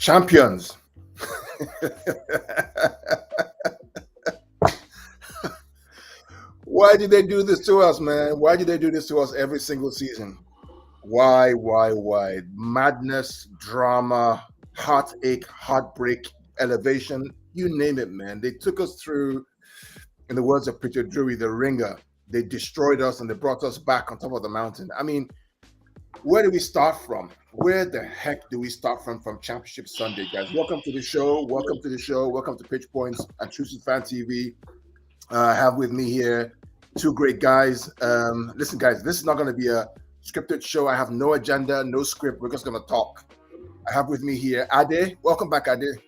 Champions. Why did they do this to us, man? Why did they do this to us every single season? Why? Madness, drama, heartache, heartbreak, elevation, you name it, man. They took us through, in the words of Peter Drury, the ringer. They destroyed us and they brought us back on top of the mountain. I mean, where do we start from? Where the heck do we start from Championship Sunday, guys? Welcome to the show. Welcome to Pitch Points and Truth Fan TV. I have with me here two great guys. Listen, guys, this is not going to be a scripted show. I have no agenda, no script. We're just going to talk. I have with me here Ade. Welcome back, Ade.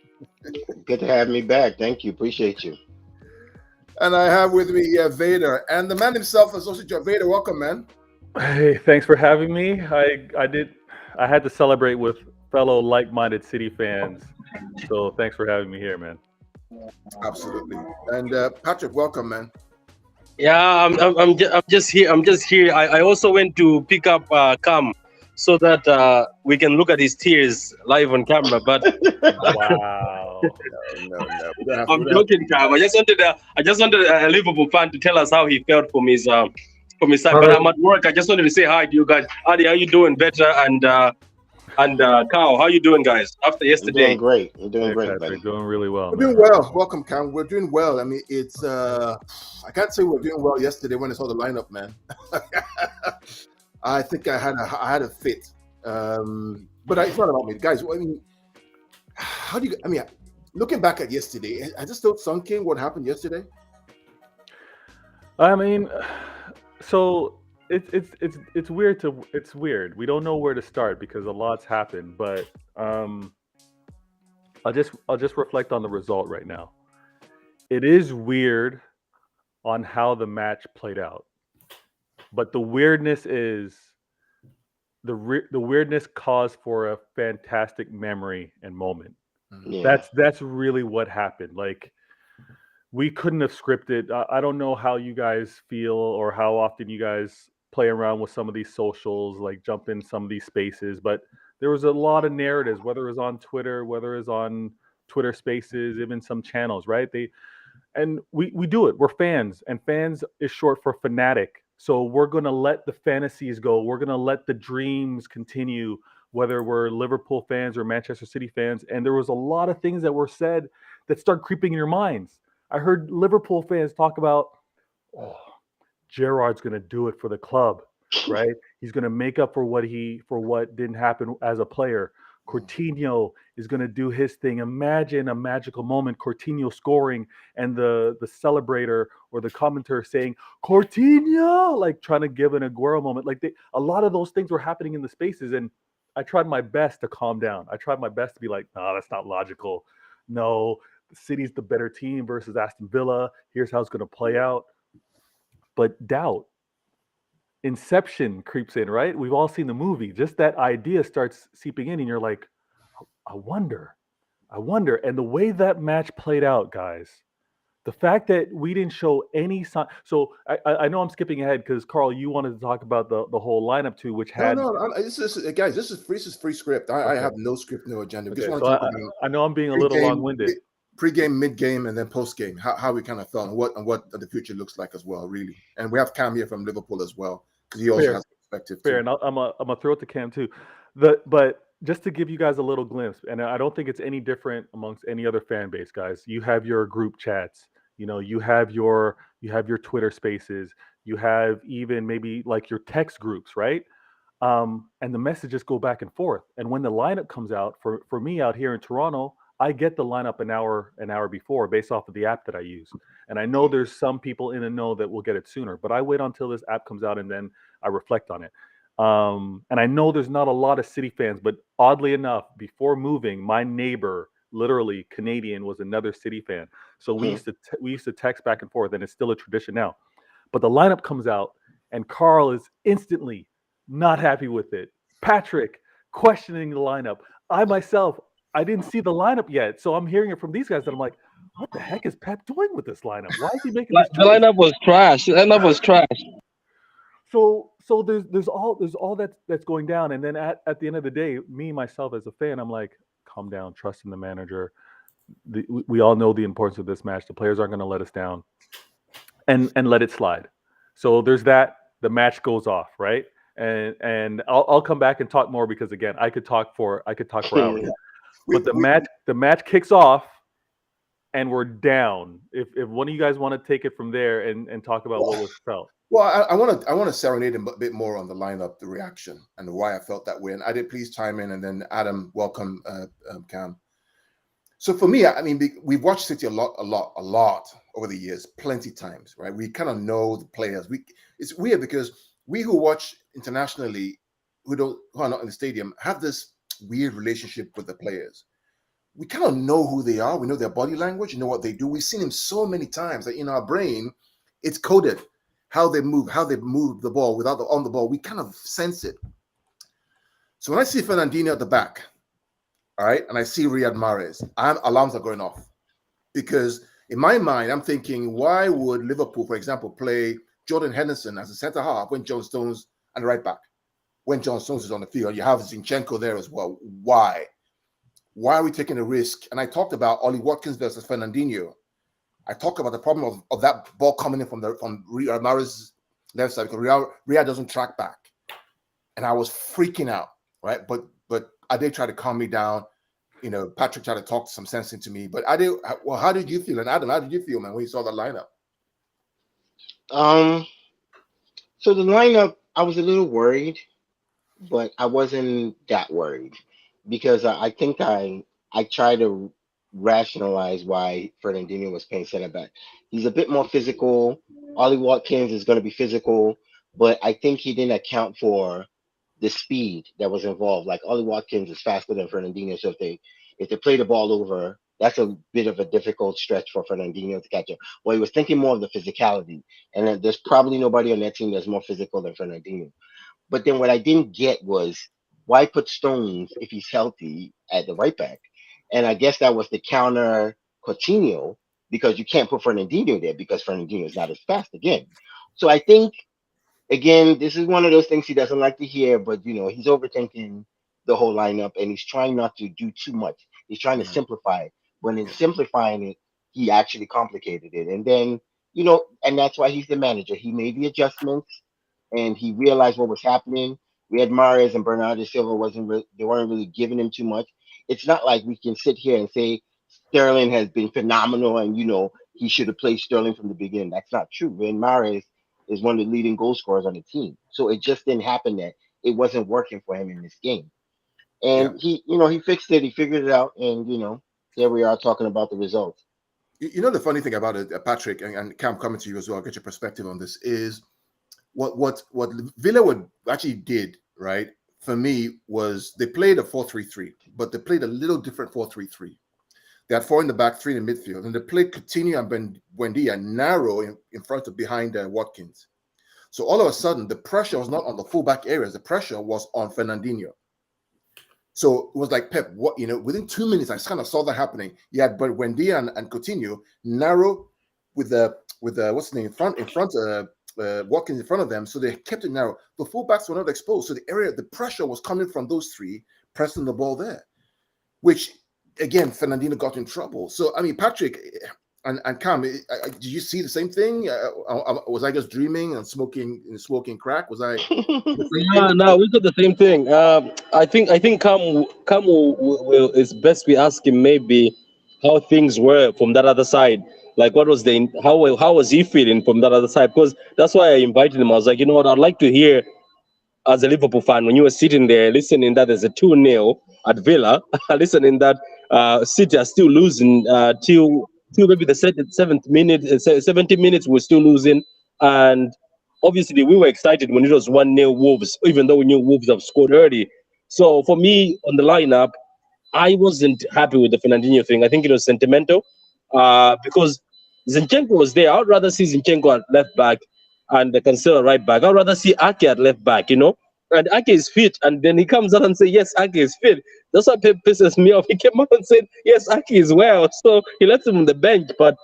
Good to have me back. Thank you. Appreciate you. And I have with me here Vator. And the man himself, Associate Judge Vator. Welcome, man. Hey, thanks for having me. I had to celebrate with fellow like-minded City fans. So thanks for having me here, man. Absolutely. And Patrick, welcome, man. Yeah, I'm just here. I also went to pick up Cam so that we can look at his tears live on camera. But wow, no. I'm joking, Cam. I just wanted a Liverpool fan to tell us how he felt from his side. But I'm at work. I just wanted to say hi to you guys. Adi, how you doing? Better and Carl, how you doing, guys? After yesterday, You're doing great. You're doing great, Patrick, buddy. doing really well. We're doing well. Welcome, Cam. We're doing well. I mean, it's I can't say we're doing well yesterday when I saw the lineup, man. I think I had a fit. But it's not about me, guys. I mean, looking back at yesterday, I just still sunk in what happened yesterday. I mean, so it's weird it's weird. We don't know where to start because a lot's happened, but I'll just reflect on the result right now. It is weird on how the match played out, but the weirdness is the weirdness caused for a fantastic memory and moment. Yeah. That's really what happened. Like, we couldn't have scripted. I don't know how you guys feel or how often you guys play around with some of these socials, like jump in some of these spaces, but there was a lot of narratives, whether it was on Twitter, whether it was on Twitter Spaces, even some channels, right? We do it. We're fans, and fans is short for fanatic. So we're going to let the fantasies go. We're going to let the dreams continue, whether we're Liverpool fans or Manchester City fans. And there was a lot of things that were said that start creeping in your minds. I heard Liverpool fans talk about, Gerrard's going to do it for the club, right? He's going to make up for what didn't happen as a player. Coutinho is going to do his thing. Imagine a magical moment, Coutinho scoring and the celebrator or the commentator saying, Coutinho, like trying to give an Aguero moment. Like a lot of those things were happening in the spaces, and I tried my best to calm down. I tried my best to be like, no, that's not logical. No, City's the better team versus Aston Villa. Here's how it's going to play out. But doubt, inception creeps in, right? We've all seen the movie. Just that idea starts seeping in, and you're like, I wonder. And the way that match played out, guys, the fact that we didn't show any sign. So I know I'm skipping ahead because, Carl, you wanted to talk about the whole lineup too, which had. This is free script. I have no script, no agenda. Okay, so I know I'm being a little long-winded. Pre-game, mid-game, and then post-game. How we kind of felt and what the future looks like as well, really. And we have Cam here from Liverpool as well because he also has perspective. Fair, and I'm gonna throw it to Cam too. But just to give you guys a little glimpse, and I don't think it's any different amongst any other fan base, guys. You have your group chats. You have your Twitter Spaces. You have even maybe like your text groups, right? And the messages go back and forth. And when the lineup comes out for me out here in Toronto, I get the lineup an hour before based off of the app that I use. And I know there's some people in the know that will get it sooner, but I wait until this app comes out and then I reflect on it. And I know there's not a lot of City fans, but oddly enough, before moving, my neighbor, literally Canadian, was another City fan. So we used to text back and forth, and it's still a tradition now. But the lineup comes out, and Carl is instantly not happy with it. Patrick questioning the lineup. I myself, I didn't see the lineup yet, so I'm hearing it from these guys, and I'm like, what the heck is Pep doing with this lineup? Why is he making this the lineup was trash. The lineup was trash. So there's all that's going down, and then at the end of the day, me myself as a fan, I'm like, calm down, trust in the manager. We all know the importance of this match. The players aren't going to let us down, and let it slide. So there's that. The match goes off, right? And I'll come back and talk more because again, I could talk for hours. But the match kicks off, and we're down. If one of you guys want to take it from there and talk about what was felt. Well, I want to serenade a bit more on the lineup, the reaction, and why I felt that way. And I did please chime in, and then Adam, welcome, Cam. So for me, I mean, we've watched City a lot over the years, plenty times, right? We kind of know the players. It's weird because we who watch internationally, who are not in the stadium, have this weird relationship with the players. We kind of know who they are. We know their body language. You know what they do. We've seen them so many times that in our brain, it's coded how they move the ball without on the ball. We kind of sense it. So when I see Fernandinho at the back, all right, and I see Riyad Mahrez, alarms are going off. Because in my mind, I'm thinking, why would Liverpool, for example, play Jordan Henderson as a centre half when John Stones and the right back? When John Stones is on the field, you have Zinchenko there as well. Why? Why are we taking a risk? And I talked about Ollie Watkins versus Fernandinho. I talked about the problem of that ball coming in from Riyad Mahrez's left side because Riyad doesn't track back. And I was freaking out, right? But Ade tried to calm me down. You know, Patrick tried to talk some sense into me. But Ade, well, how did you feel? And Adam, how did you feel, man, when you saw the lineup? So the lineup, I was a little worried, but I wasn't that worried because I think I tried to rationalize why Fernandinho was playing center back. He's a bit more physical. Ollie Watkins is going to be physical, but I think he didn't account for the speed that was involved. Like Ollie Watkins is faster than Fernandinho, so if they play the ball over, that's a bit of a difficult stretch for Fernandinho to catch up. Well, he was thinking more of the physicality, and there's probably nobody on that team that's more physical than Fernandinho. But then what I didn't get was why put Stones if he's healthy at the right back? And I guess that was the counter Coutinho because you can't put Fernandinho there because Fernandinho is not as fast again. So I think, again, this is one of those things he doesn't like to hear, but, you know, he's overthinking the whole lineup and he's trying not to do too much. He's trying to simplify it. When in simplifying it, he actually complicated it. And then, you know, and that's why he's the manager. He made the adjustments and he realized what was happening. We had Mahrez and Bernardo Silva they weren't really giving him too much. It's not like we can sit here and say Sterling has been phenomenal and, you know, he should have played Sterling from the beginning. That's not true. And Mahrez is one of the leading goal scorers on the team. So it just didn't happen that it wasn't working for him in this game. And he, you know, he fixed it. He figured it out. And, you know, here we are talking about the results. You know, the funny thing about it, Patrick, and Cam, coming to you as well, I'll get your perspective on this, is what Villa actually did, right, for me, was they played a 4-3-3, but they played a little different 4-3-3. They had 4 in the back, 3 in the midfield, and they played Coutinho and Buendia narrow in front of behind Watkins. So all of a sudden, the pressure was not on the fullback areas. The pressure was on Fernandinho. So it was like Pep, within 2 minutes, I kind of saw that happening. You had Buendia and Coutinho narrow with what's the name in front Watkins in front of them. So they kept it narrow. The fullbacks were not exposed. So the pressure was coming from those 3 pressing the ball there, which again, Fernandinho got in trouble. So, I mean, Patrick and Cam, did you see the same thing? Was I just dreaming and smoking crack? Was I? No, we got the same thing. I think Cam will it's best we ask him maybe how things were from that other side. Like, what was how was he feeling from that other side? Because that's why I invited him. I was like, you know what, I'd like to hear, as a Liverpool fan, when you were sitting there listening that there's a 2-0 at Villa, listening that City are still losing till maybe the 7th minute, 70 minutes, we're still losing. And obviously, we were excited when it was 1-0 Wolves, even though we knew Wolves have scored early. So for me, on the lineup, I wasn't happy with the Fernandinho thing. I think it was sentimental because Zinchenko was there. I would rather see Zinchenko at left back and the Cancelo right back. I'd rather see Ake at left back, you know. And Ake is fit, and then he comes out and says, yes, Ake is fit. That's what pisses me off. He came out and said, yes, Ake is well. So he left him on the bench, but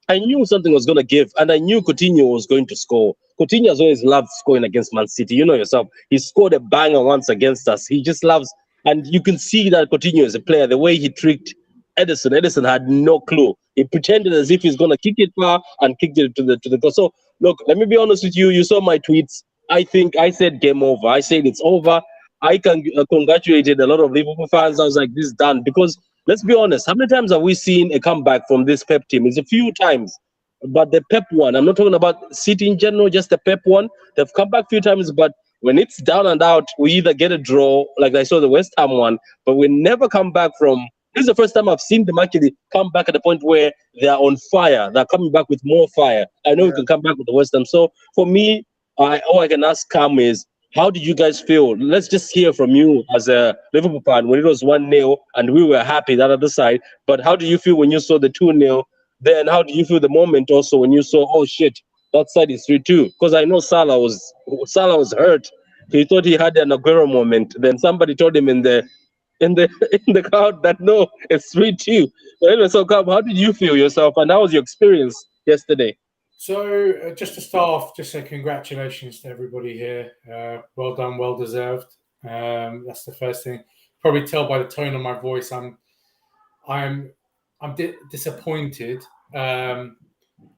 I knew something was going to give, and I knew Coutinho was going to score. Coutinho has always loved scoring against Man City. You know yourself. He scored a banger once against us. He just loves And you can see that Coutinho as a player, the way he tricked Edison. Edison had no clue. He pretended as if he's gonna kick it far and kicked it to the goal. So look, let me be honest with you. You saw my tweets. I think I said game over. I said it's over. I congratulated a lot of Liverpool fans. I was like, this is done. Because let's be honest, how many times have we seen a comeback from this Pep team? It's a few times. But the Pep one, I'm not talking about City in general, just the Pep one. They've come back a few times, but when it's down and out, we either get a draw, like I saw the West Ham one, but we never come back from. This is the first time I've seen them actually come back at the point where they are on fire. They're coming back with more fire. I know we can come back with the West Ham. So for me, all I can ask Cam is, how did you guys feel? Let's just hear from you as a Liverpool fan when it was 1-0 and we were happy that other side. But how do you feel when you saw the 2-0? Then how do you feel the moment also when you saw, oh shit, that side is 3-2? Because I know Salah was hurt. He thought he had an Aguero moment. Then somebody told him in the in the crowd that no, it's 3-2. But anyway, so Cam, how did you feel yourself, and how was your experience yesterday? So just to start off, just say congratulations to everybody here. Well done, well deserved. That's the first thing. Probably tell by the tone of my voice, I'm disappointed.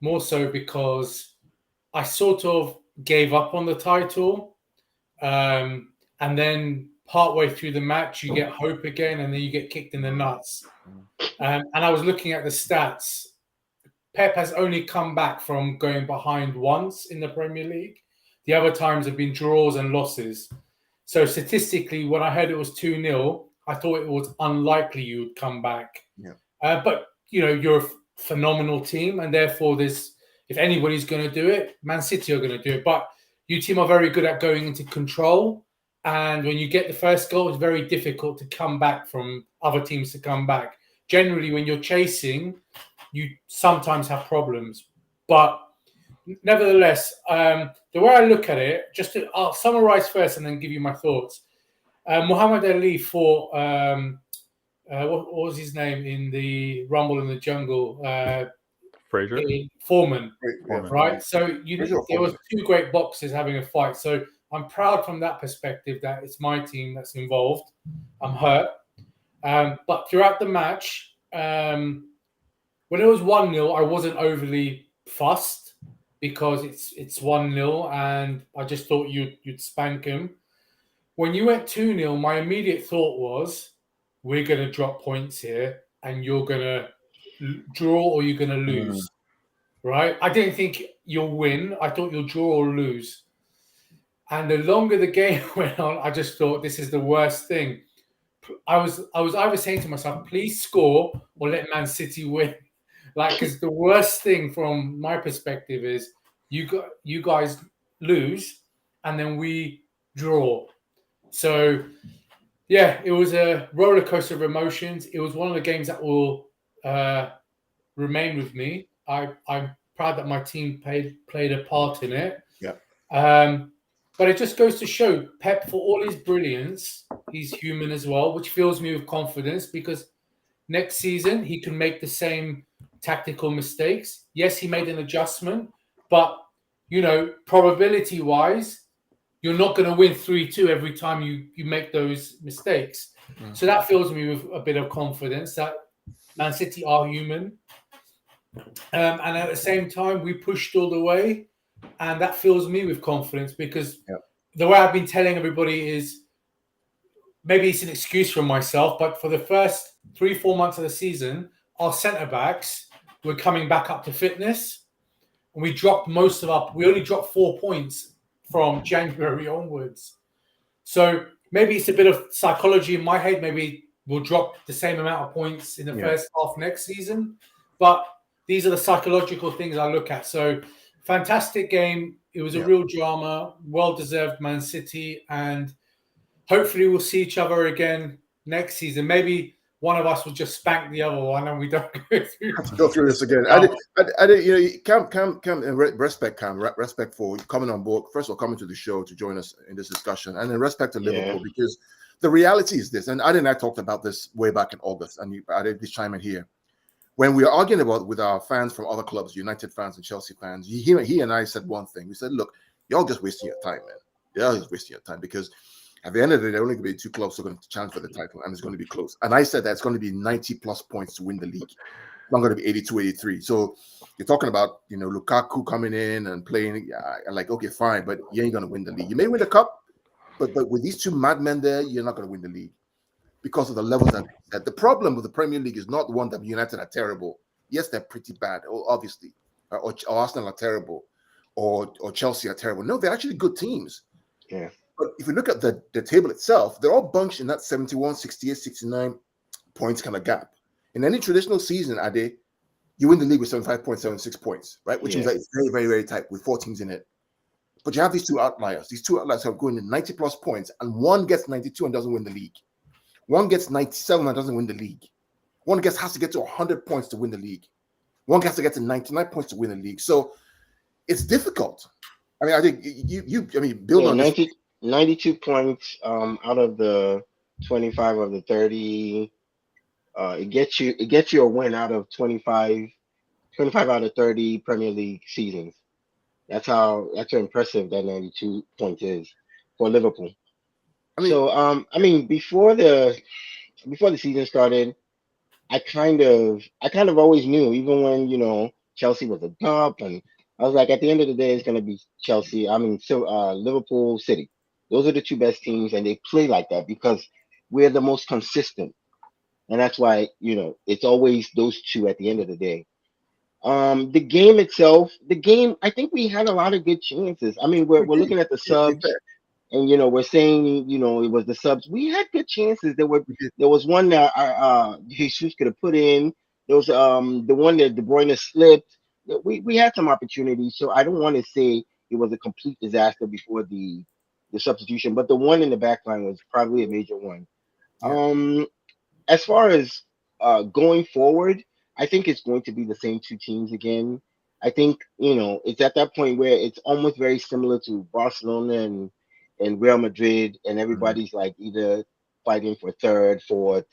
More so because I sort of gave up on the title, and then partway through the match, you get hope again, and then you get kicked in the nuts. And I was looking at the stats. Pep has only come back from going behind once in the Premier League. The other times have been draws and losses. So statistically, when I heard it was 2-0, I thought it was unlikely you would come back. Yeah. But, you're a phenomenal team, and therefore if anybody's going to do it, Man City are going to do it. But you team are very good at going into control. And when you get the first goal, it's very difficult to come back from other teams to come back. Generally, when you're chasing, you sometimes have problems. But nevertheless, the way I look at it, I'll summarize first and then give you my thoughts. Muhammad Ali fought, what was his name in the Rumble in the Jungle? Fraser? Foreman, Foreman. right? So there was two great boxers having a fight. So I'm proud from that perspective that it's my team that's involved. I'm hurt. But throughout the match, when it was 1-0, I wasn't overly fussed because it's 1-0 and I just thought you'd spank him. When you went 2-0, my immediate thought was, we're going to drop points here and you're going to draw or you're going to lose, right? I didn't think you'll win. I thought you'll draw or lose. And the longer the game went on, I just thought this is the worst thing. I was either saying to myself, please score or let Man City win. Because the worst thing from my perspective is you guys lose and then we draw. So, yeah, it was a roller coaster of emotions. It was one of the games that will remain with me. I'm proud that my team played a part in it. Yeah. But it just goes to show Pep, for all his brilliance, he's human as well, which fills me with confidence because next season he can make the same tactical mistakes. Yes, he made an adjustment, but probability-wise, you're not going to win 3-2 every time you make those mistakes. So that fills me with a bit of confidence that Man City are human. And at the same time, we pushed all the way, and that fills me with confidence because the way I've been telling everybody is, maybe it's an excuse for myself, but for the first 3-4 months of the season, our centre-backs were coming back up to fitness, and we only dropped 4 points from January onwards. So maybe it's a bit of psychology in my head. Maybe we'll drop the same amount of points in the first half next season. But these are the psychological things I look at. So fantastic game. It was a real drama, well-deserved Man City. And hopefully we'll see each other again next season. Maybe one of us will just spank the other one and we don't go through this again. I did, Cam, respect for coming on board. First of all, coming to the show to join us in this discussion, and then respect to Liverpool, because the reality is this, and I talked about this way back in August, and I did this chime in here. When we were arguing about with our fans from other clubs, United fans and Chelsea fans, he and I said one thing. We said, look, y'all just wasting your time, man. Y'all just wasting your time, because At the end of the day, they're only going to be too close. They're going to challenge for the title, and it's going to be close. And I said that it's going to be 90 plus points to win the league. It's not going to be 82, 83. So you're talking about, Lukaku coming in and playing. Yeah, like, okay, fine, but you ain't going to win the league. You may win the cup, but with these two madmen there, you're not going to win the league because of the levels that the problem with the Premier League is not the one that United are terrible. Yes, they're pretty bad, obviously, or Arsenal are terrible, or Chelsea are terrible. No, they're actually good teams. Yeah. But if you look at the table itself, they're all bunched in that 71, 68, 69 points kind of gap. In any traditional season, Ade, you win the league with 75 points, 76 points, right? Which means that it's very, very, very tight with 4 teams in it. But you have these two outliers. These two outliers are going to 90 plus points, and one gets 92 and doesn't win the league. One gets 97 and doesn't win the league. One has to get to 100 points to win the league. One has to get to 99 points to win the league. So it's difficult. I mean, I think build on 90, 92 points out of the 25 of the 30. It gets you a win out of 25 out of 30 Premier League seasons. That's how impressive that 92 point is for Liverpool. Before the season started, I kind of always knew, even when Chelsea was a top, and I was like, at the end of the day, it's gonna be Chelsea. Liverpool, City. Those are the two best teams, and they play like that because we're the most consistent, and that's why it's always those two at the end of the day. The game itself, I think we had a lot of good chances. I mean, we're looking at the subs, and we're saying it was the subs. We had good chances. There was one that Jesus could have put in. There was the one that De Bruyne slipped. We had some opportunities, so I don't want to say it was a complete disaster before the substitution, but the one in the back line was probably a major one. Yeah. As far as going forward, I think it's going to be the same two teams again. I think it's at that point where it's almost very similar to Barcelona and Real Madrid, and everybody's like either fighting for third, fourth.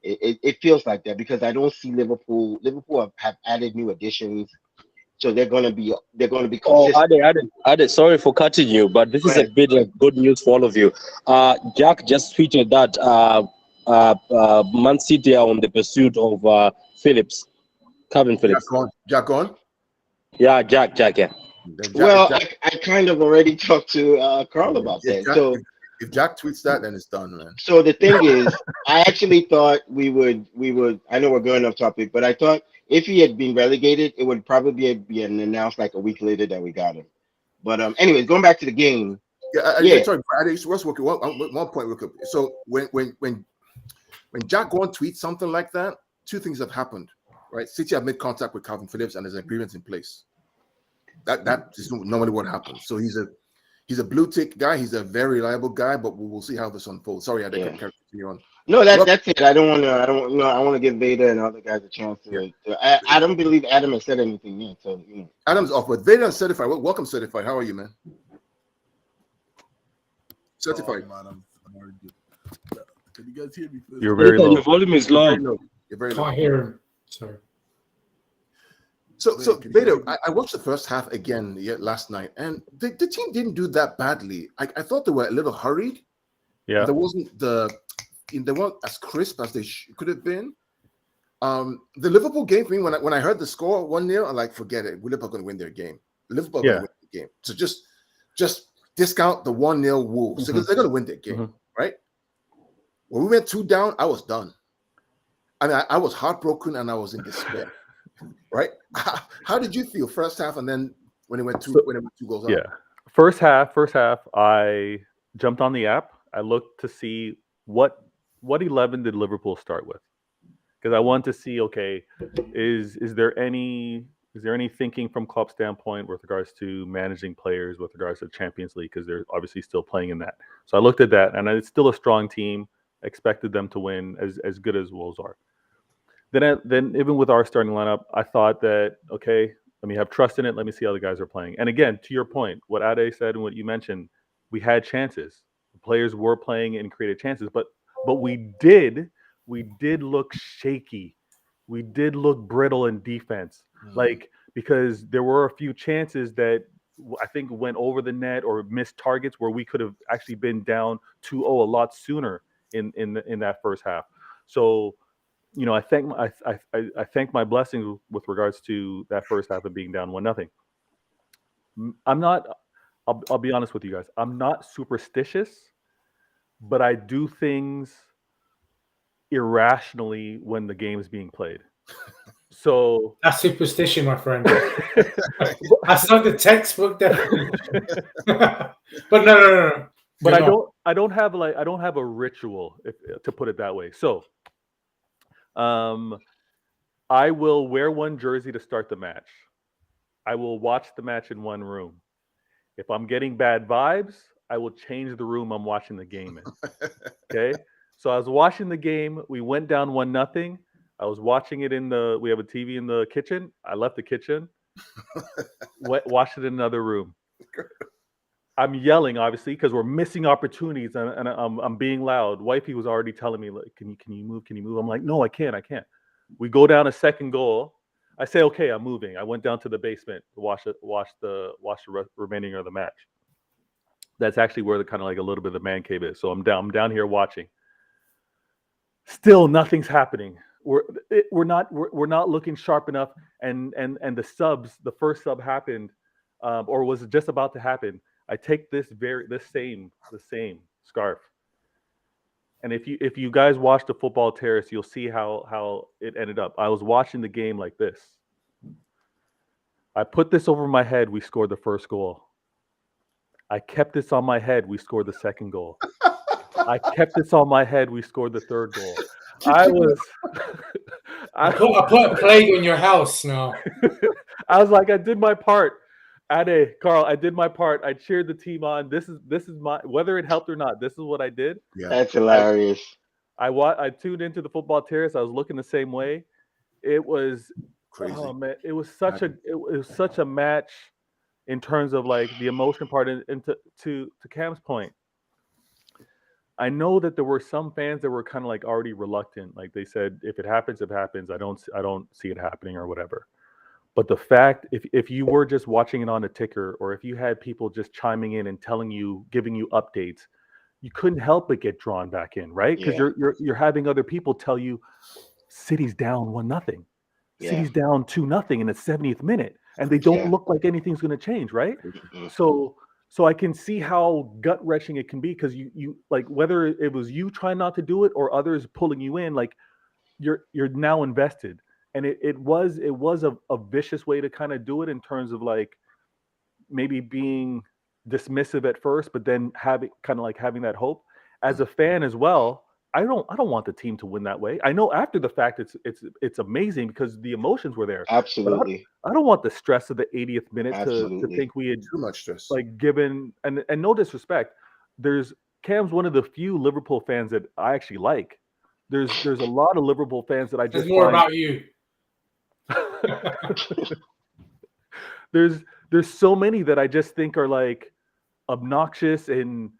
It feels like that because I don't see Liverpool. Liverpool have added new additions, so they're gonna be consistent. Oh, Ade, sorry for cutting you, but this is a bit of good news for all of you. Jack just tweeted that Man City are on the pursuit of Calvin Phillips. Jack on? Yeah, Jack, yeah. I kind of already talked to Carl about that. So if Jack tweets that, then it's done, man. So the thing is, I actually thought we would. I know we're going off topic, but I thought if he had been relegated, it would probably be announced like a week later that we got him. But anyways, going back to the game. Sorry, I just was working one point real quick. So when Jack Gorn tweets something like that, two things have happened, right? City have made contact with Calvin Phillips, and there's an agreement in place. That is normally what happens. So he's a blue tick guy. He's a very reliable guy, but we'll see how this unfolds. Sorry, I didn't continue on. No, that's it. I want to give Vator and other guys a chance to. I don't believe Adam has said anything yet. So Adam's off, but Vator and Certified. Welcome, Certified. How are you, man? Certified. I'm already good. Can you guys hear me? You're very low. Your volume is low. You're very low. Can't hear him. Sorry. So Vator, I watched the first half again last night, and the team didn't do that badly. I thought they were a little hurried. Yeah, they weren't as crisp as they could have been. The Liverpool game for me, when I heard the score 1-0, I'm like, forget it. Liverpool going to win their game. Liverpool going to win the game. So just discount the 1-0 Wolves because they're going to win their game, right? When we went 2 down, I was done. I mean, I was heartbroken and I was in despair. Right? How did you feel first half, and then when it went 2 goals up? Yeah, first half, I jumped on the app. I looked to see what 11 did Liverpool start with, because I want to see, okay, is there any thinking from club standpoint with regards to managing players, with regards to Champions League, because they're obviously still playing in that. So I looked at that, and it's still a strong team. Expected them to win as good as Wolves are. Then even with our starting lineup, I thought that, okay, let me have trust in it. Let me see how the guys are playing. And again, to your point, what Ade said and what you mentioned, we had chances. The players were playing and created chances, but we did look shaky. We did look brittle in defense, because there were a few chances that I think went over the net or missed targets where we could have actually been down 2-0 a lot sooner in that first half. So, you know, I thank my blessings with regards to that first half of being down 1-0. I'm not. I'll be honest with you guys. I'm not superstitious, but I do things irrationally when the game is being played. So that's superstition, my friend. That's not the textbook definition. But no. But I don't have a ritual, to put it that way. So, I will wear one jersey to start the match. I will watch the match in one room. If I'm getting bad vibes, I will change the room I'm watching the game in. Okay. So I was watching the game. We went down 1-0. I was watching it we have a TV in the kitchen. I left the kitchen, watched it in another room. I'm yelling, obviously, because we're missing opportunities, and I'm being loud. Wifey was already telling me, like, can you move? Can you move? I'm like, no, I can't. We go down a second goal. I say, okay, I'm moving. I went down to the basement to watch the remaining of the match. That's actually where the kind of like a little bit of the man cave is. So I'm down here watching. Still, nothing's happening. We're not looking sharp enough. And the first sub happened, or was just about to happen. I take the same scarf. And if you guys watch the Football Terrace, you'll see how it ended up. I was watching the game like this. I put this over my head. We scored the first goal. I kept this on my head. We scored the second goal. I kept this on my head. We scored the third goal. I put a plague on your house now. I was like, I did my part. Carl, I did my part. I cheered the team on. This is my, whether it helped or not, this is what I did. Yeah. That's hilarious. I tuned into the Football Terrace. I was looking the same way. It was crazy. Oh man, it was such a match in terms of like the emotion part. And to Cam's point, I know that there were some fans that were kind of like already reluctant. Like they said, if it happens, it happens. I don't see it happening or whatever. But the fact, if you were just watching it on a ticker, or if you had people just chiming in and giving you updates, you couldn't help but get drawn back in, right? Because you're having other people tell you, City's down 1-0, City's down 2-0 in the 70th minute, and they don't look like anything's going to change, right? Mm-hmm. So I can see how gut wrenching it can be, because you like, whether it was you trying not to do it or others pulling you in, like you're now invested. And it was a vicious way to kind of do it, in terms of like maybe being dismissive at first, but then having that hope. As a fan as well, I don't want the team to win that way. I know after the fact it's amazing because the emotions were there. Absolutely. I don't want the stress of the 80th minute to think we had too much stress. Like given, and no disrespect, Cam's one of the few Liverpool fans that I actually like. There's a lot of Liverpool fans that I just There's more about you. There's so many that I just think are like obnoxious and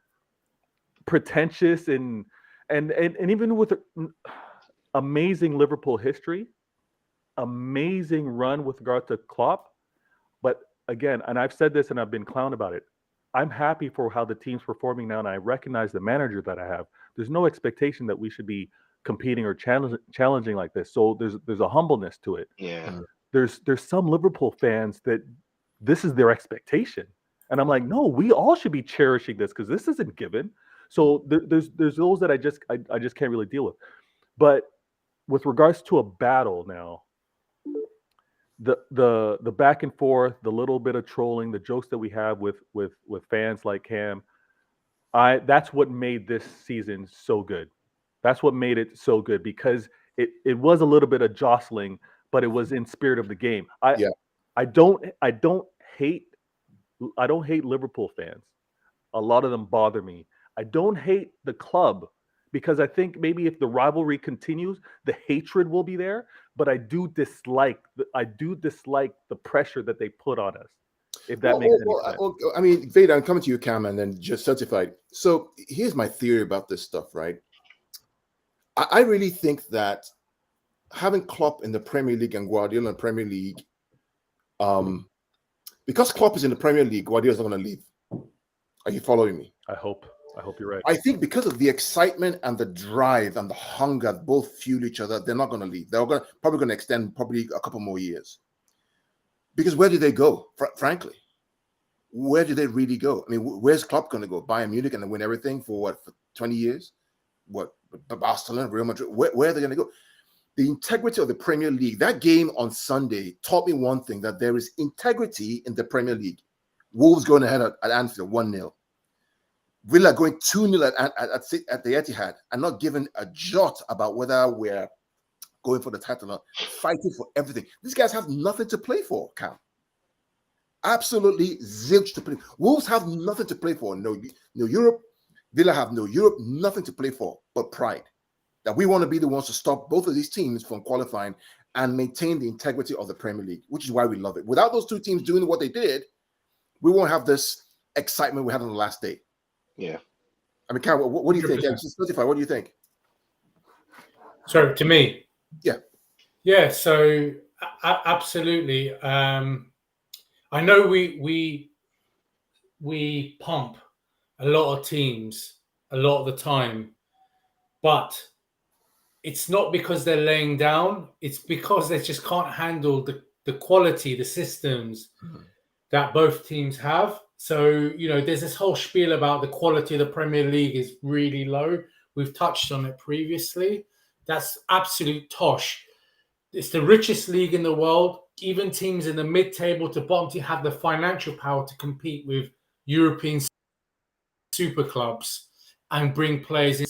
pretentious and even with amazing Liverpool history, amazing run with regard to Klopp. But again, and I've said this and I've been clowned about it, I'm happy for how the team's performing now, and I recognize the manager that I have. There's no expectation that we should be competing or challenging like this. So there's a humbleness to it. Yeah. There's some Liverpool fans that this is their expectation, and I'm like, no, we all should be cherishing this, because this isn't given. So there's those that I just can't really deal with. But with regards to a battle now, the back and forth, the little bit of trolling, the jokes that we have with fans like Cam, that's what made this season so good. That's what made it so good, because it was a little bit of jostling, but it was in spirit of the game. I don't hate Liverpool fans. A lot of them bother me. I don't hate the club, because I think maybe if the rivalry continues, the hatred will be there. But I do dislike the pressure that they put on us. If that makes any sense. I mean, Vator, I'm coming to you, Cam, and then just certified. So here's my theory about this stuff, right? I really think that having Klopp in the Premier League and Guardiola in the Premier League Because Klopp is in the Premier League, Guardiola's not going to leave. Are you following me? I hope you're right. I think because of the excitement and the drive and the hunger that both fuel each other, they're not going to leave. They're probably going to extend probably a couple more years. Because where do they go? Frankly, where do they really go? I mean, where's Klopp going to go? Bayern Munich and win everything for what? For 20 years? What? Barcelona, Real Madrid? Where are they going to go? The integrity of the Premier League. That game on Sunday taught me one thing: that there is integrity in the Premier League. Wolves going ahead at Anfield 1-0. Villa going 2-0 at the Etihad and not giving a jot about whether we're going for the title or not, fighting for everything. These guys have nothing to play for, Cam. Absolutely zilch to play. Wolves have nothing to play for. No Europe. Villa have no Europe, nothing to play for but pride. That we want to be the ones to stop both of these teams from qualifying and maintain the integrity of the Premier League, which is why we love it. Without those two teams doing what they did, we won't have this excitement we had on the last day. Yeah. I mean, Cam, what do you think? What do you think? So to me, yeah. So absolutely. I know we pump a lot of teams a lot of the time, but it's not because they're laying down. It's because they just can't handle the quality, the systems that both teams have. So, there's this whole spiel about the quality of the Premier League is really low. We've touched on it previously. That's absolute tosh. It's the richest league in the world. Even teams in the mid-table to bottom tier have the financial power to compete with European super clubs and bring players in.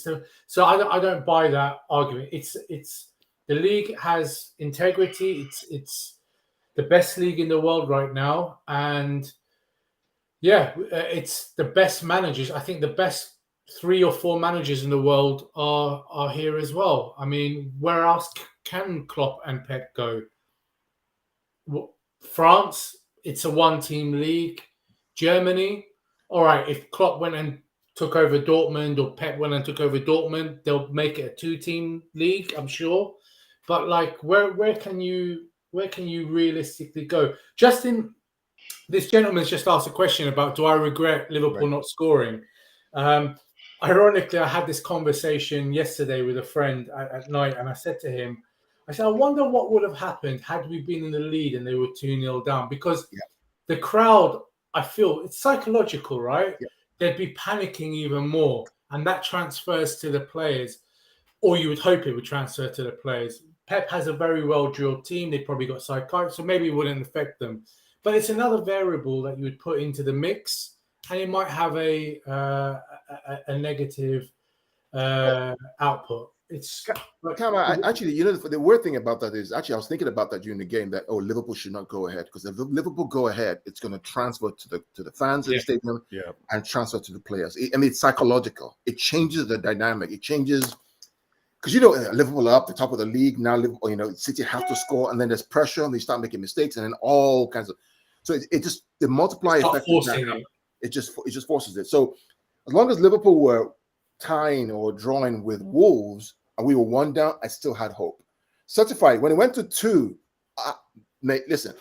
So I don't buy that argument. It's the league has integrity. It's the best league in the world right now, and it's the best managers. I think the best 3 or 4 managers in the world are here as well. I mean, where else can Klopp and Pep go? France, it's a one-team league. Germany, all right, if Klopp went and took over Dortmund or Pep went and took over Dortmund, they'll make it a 2-team league, I'm sure. But where can you realistically go? Justin, this gentleman's just asked a question about, do I regret Liverpool not scoring? Ironically, I had this conversation yesterday with a friend at night, and I said to him, I wonder what would have happened had we been in the lead and they were 2-0 down, because the crowd, I feel it's psychological, right? Yeah. They'd be panicking even more, and that transfers to the players, or you would hope it would transfer to the players. Pep has a very well-drilled team. They probably got psychiatrists, so maybe it wouldn't affect them. But it's another variable that you would put into the mix, and it might have a negative output. It's actually, the weird thing about that is, actually, I was thinking about that during the game, that Liverpool should not go ahead, because if Liverpool go ahead, it's going to transfer to the fans in the stadium and transfer to the players. It's psychological. It changes the dynamic. It changes, because Liverpool are up the top of the league now. Liverpool, City have to score, and then there's pressure, and they start making mistakes, and then all kinds of. So it just, the multiplier effect. It just forces it. So as long as Liverpool were tying or drawing with Wolves and we were 1 down, I still had hope. Certified, when it went to 2, mate, listen,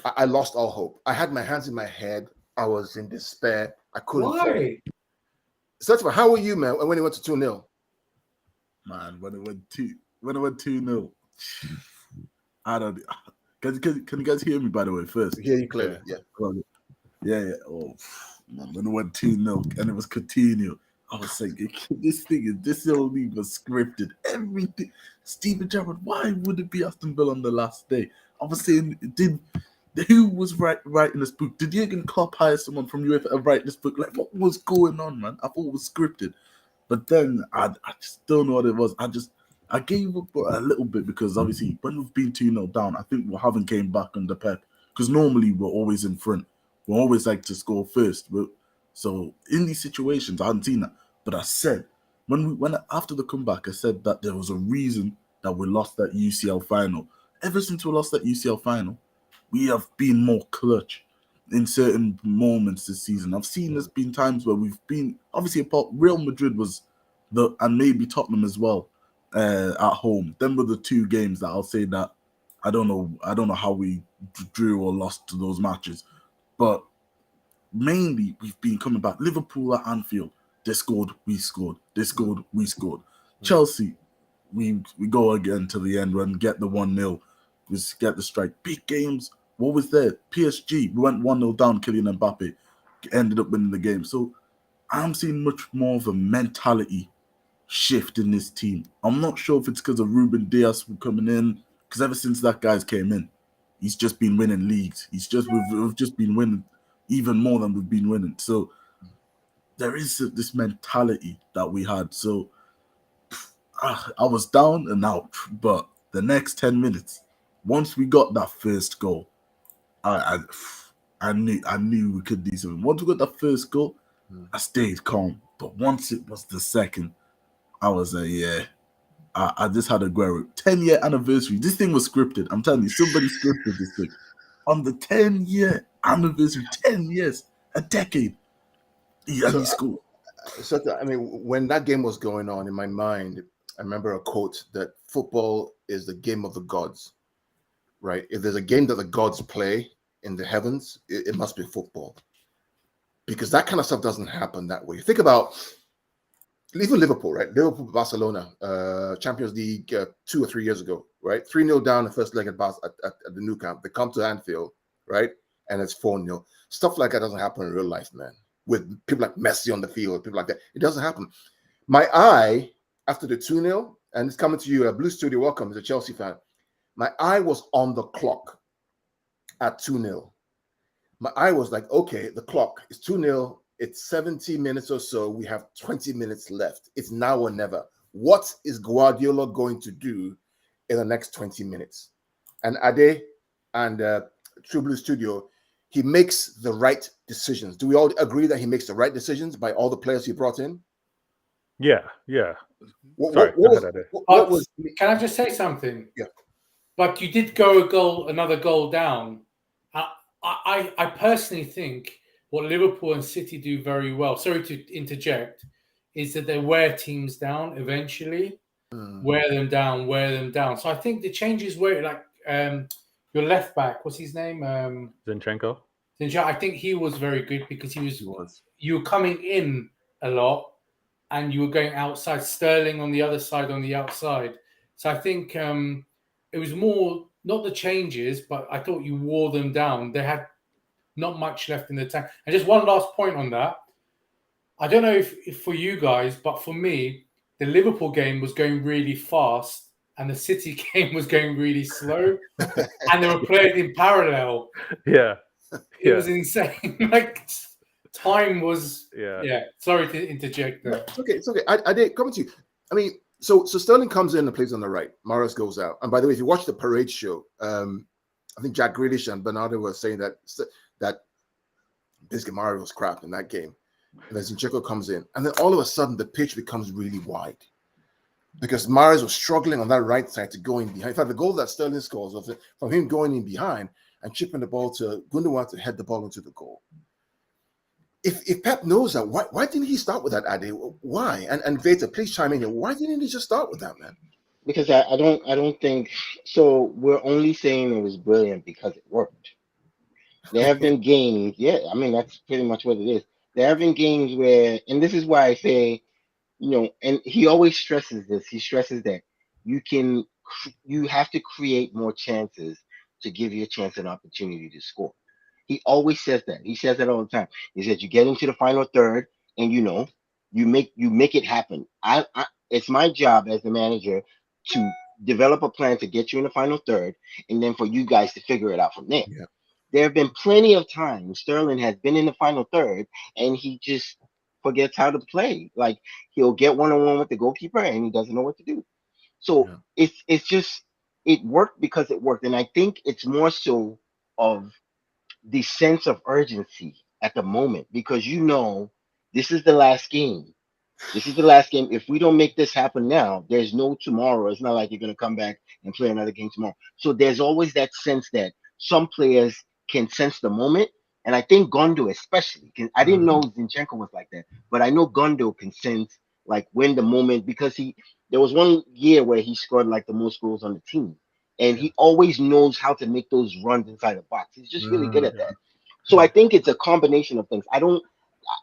I lost all hope. I had my hands in my head. I was in despair. I couldn't. Why? Certified, how were you, man, when it went to 2-0? Man, when it went 2-0, I don't. Can you guys hear me, by the way, first? Hear you clearly, yeah. Yeah. Oh, man, when it went 2-0 and it was Coutinho, I was saying, this whole league was scripted. Everything. Steven Gerrard, why would it be Aston Villa on the last day? I was saying, who was writing this book? Did Jurgen Klopp hire someone from UEFA to write this book? Like, what was going on, man? I thought it was scripted. But then I just don't know what it was. I gave up a little bit, because obviously when we've been 2-0 down, I think we haven't came back under Pep, because normally we're always in front. We always like to score first. So in these situations, I hadn't seen that. But I said, when after the comeback, I said that there was a reason that we lost that UCL final. Ever since we lost that UCL final, we have been more clutch in certain moments this season. I've seen there's been times where we've been, obviously, Real Madrid was and maybe Tottenham as well, at home. Them were the 2 games that I'll say that I don't know how we drew or lost to those matches. But mainly, we've been coming back. Liverpool at Anfield, they scored, we scored. They scored, we scored. Chelsea, we go again to the end run, get the 1-0. We get the strike. Big games. What was there? PSG, we went 1-0 down, Kylian Mbappe ended up winning the game. So I'm seeing much more of a mentality shift in this team. I'm not sure if it's because of Ruben Diaz coming in, because ever since that guy's came in, he's just been winning leagues. We've just been winning even more than we've been winning. So there is this mentality that we had. So I was down and out, but the next 10 minutes, once we got that first goal, I knew we could do something. Once we got that first goal, I stayed calm. But once it was the second, I was like, yeah, I just had a Aguero 10-year anniversary. This thing was scripted. I'm telling you, somebody scripted this thing. On the 10-year anniversary, 10 years, a decade, he scored. So, I mean, when that game was going on in my mind, I remember a quote that football is the game of the gods, right? If there's a game that the gods play in the heavens, it must be football. Because that kind of stuff doesn't happen that way. Think about even Liverpool, right? Liverpool, Barcelona, Champions League 2 or 3 years ago, right? 3-0 down the first leg at the Nou Camp. They come to Anfield, right? And it's 4-0. Stuff like that doesn't happen in real life, man. With people like Messi on the field, people like that. It doesn't happen. My eye, after the 2-0, and it's coming to you, Blue Studio, welcome, as a Chelsea fan. My eye was on the clock at 2-0. My eye was like, okay, the clock is 2-0. It's 70 minutes or so. We have 20 minutes left. It's now or never. What is Guardiola going to do in the next 20 minutes? And Ade and True Blue Studio, he makes the right decisions. Do we all agree that he makes the right decisions by all the players he brought in? Yeah. What was? Can I just say something? Yeah. But you did go another goal down. I personally think what Liverpool and City do very well, sorry to interject, is that they wear teams down eventually. Wear them down. So I think the changes were like your left back, what's his name? Zinchenko. I think he was very good because you were coming in a lot and you were going outside. Sterling on the other side, on the outside. So I think it was more not the changes, but I thought you wore them down. They had not much left in the tank. And just one last point on that. I don't know if for you guys, but for me, the Liverpool game was going really fast and the City game was going really slow. And they were playing in parallel. Yeah. It was insane. Like time was Sorry to interject there. It's okay. I did come to you. I mean, so Sterling comes in and plays on the right. Mahrez goes out. And by the way, if you watch the parade show, I think Jack Grealish and Bernardo were saying that basically Mahrez was crap in that game. And then Zinchenko comes in. And then all of a sudden, the pitch becomes really wide. Because Mahrez was struggling on that right side to go in behind. In fact, the goal that Sterling scores was from him going in behind and chipping the ball to Gundogan to head the ball into the goal. If Pep knows that, why didn't he start with that idea? Why? And Vator, please chime in here. Why didn't he just start with that, man? Because I don't think so. We're only saying it was brilliant because it worked. There have been games, I mean that's pretty much what it is. There have been games where, and this is why I say, and he always stresses this. He stresses that you have to create more chances to give you a chance and opportunity to score. He always says that. He says that all the time. He says you get into the final third, and you make it happen. It's my job as the manager to develop a plan to get you in the final third, and then for you guys to figure it out from there. Yeah. There have been plenty of times Sterling has been in the final third, and he just forgets how to play. Like he'll get one-on-one with the goalkeeper, and he doesn't know what to do. So it's just it worked because it worked, and I think it's more so of the sense of urgency at the moment because this is the last game. This is the last game. If we don't make this happen now, there's no tomorrow. It's not like you're going to come back and play another game tomorrow. So there's always that sense that some players can sense the moment. And I think Gondo especially, I didn't know Zinchenko was like that, but I know Gondo can sense like when the moment, because there was one year where he scored like the most goals on the team. And he always knows how to make those runs inside the box. He's just really good at that. So I think it's a combination of things. I don't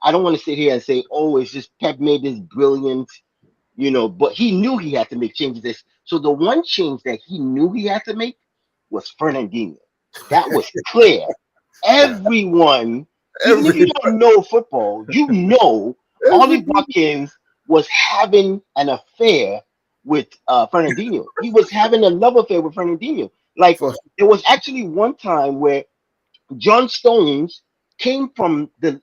want to sit here and say, oh, it's just Pep made this brilliant, but he knew he had to make changes. So the one change that he knew he had to make was Fernandinho. That was clear. Yeah. Everyone, even if you Every don't know football, every Ollie Watkins was having an affair with Fernandinho. He was having a love affair with Fernandinho. Like, for there was actually one time where John Stones came from the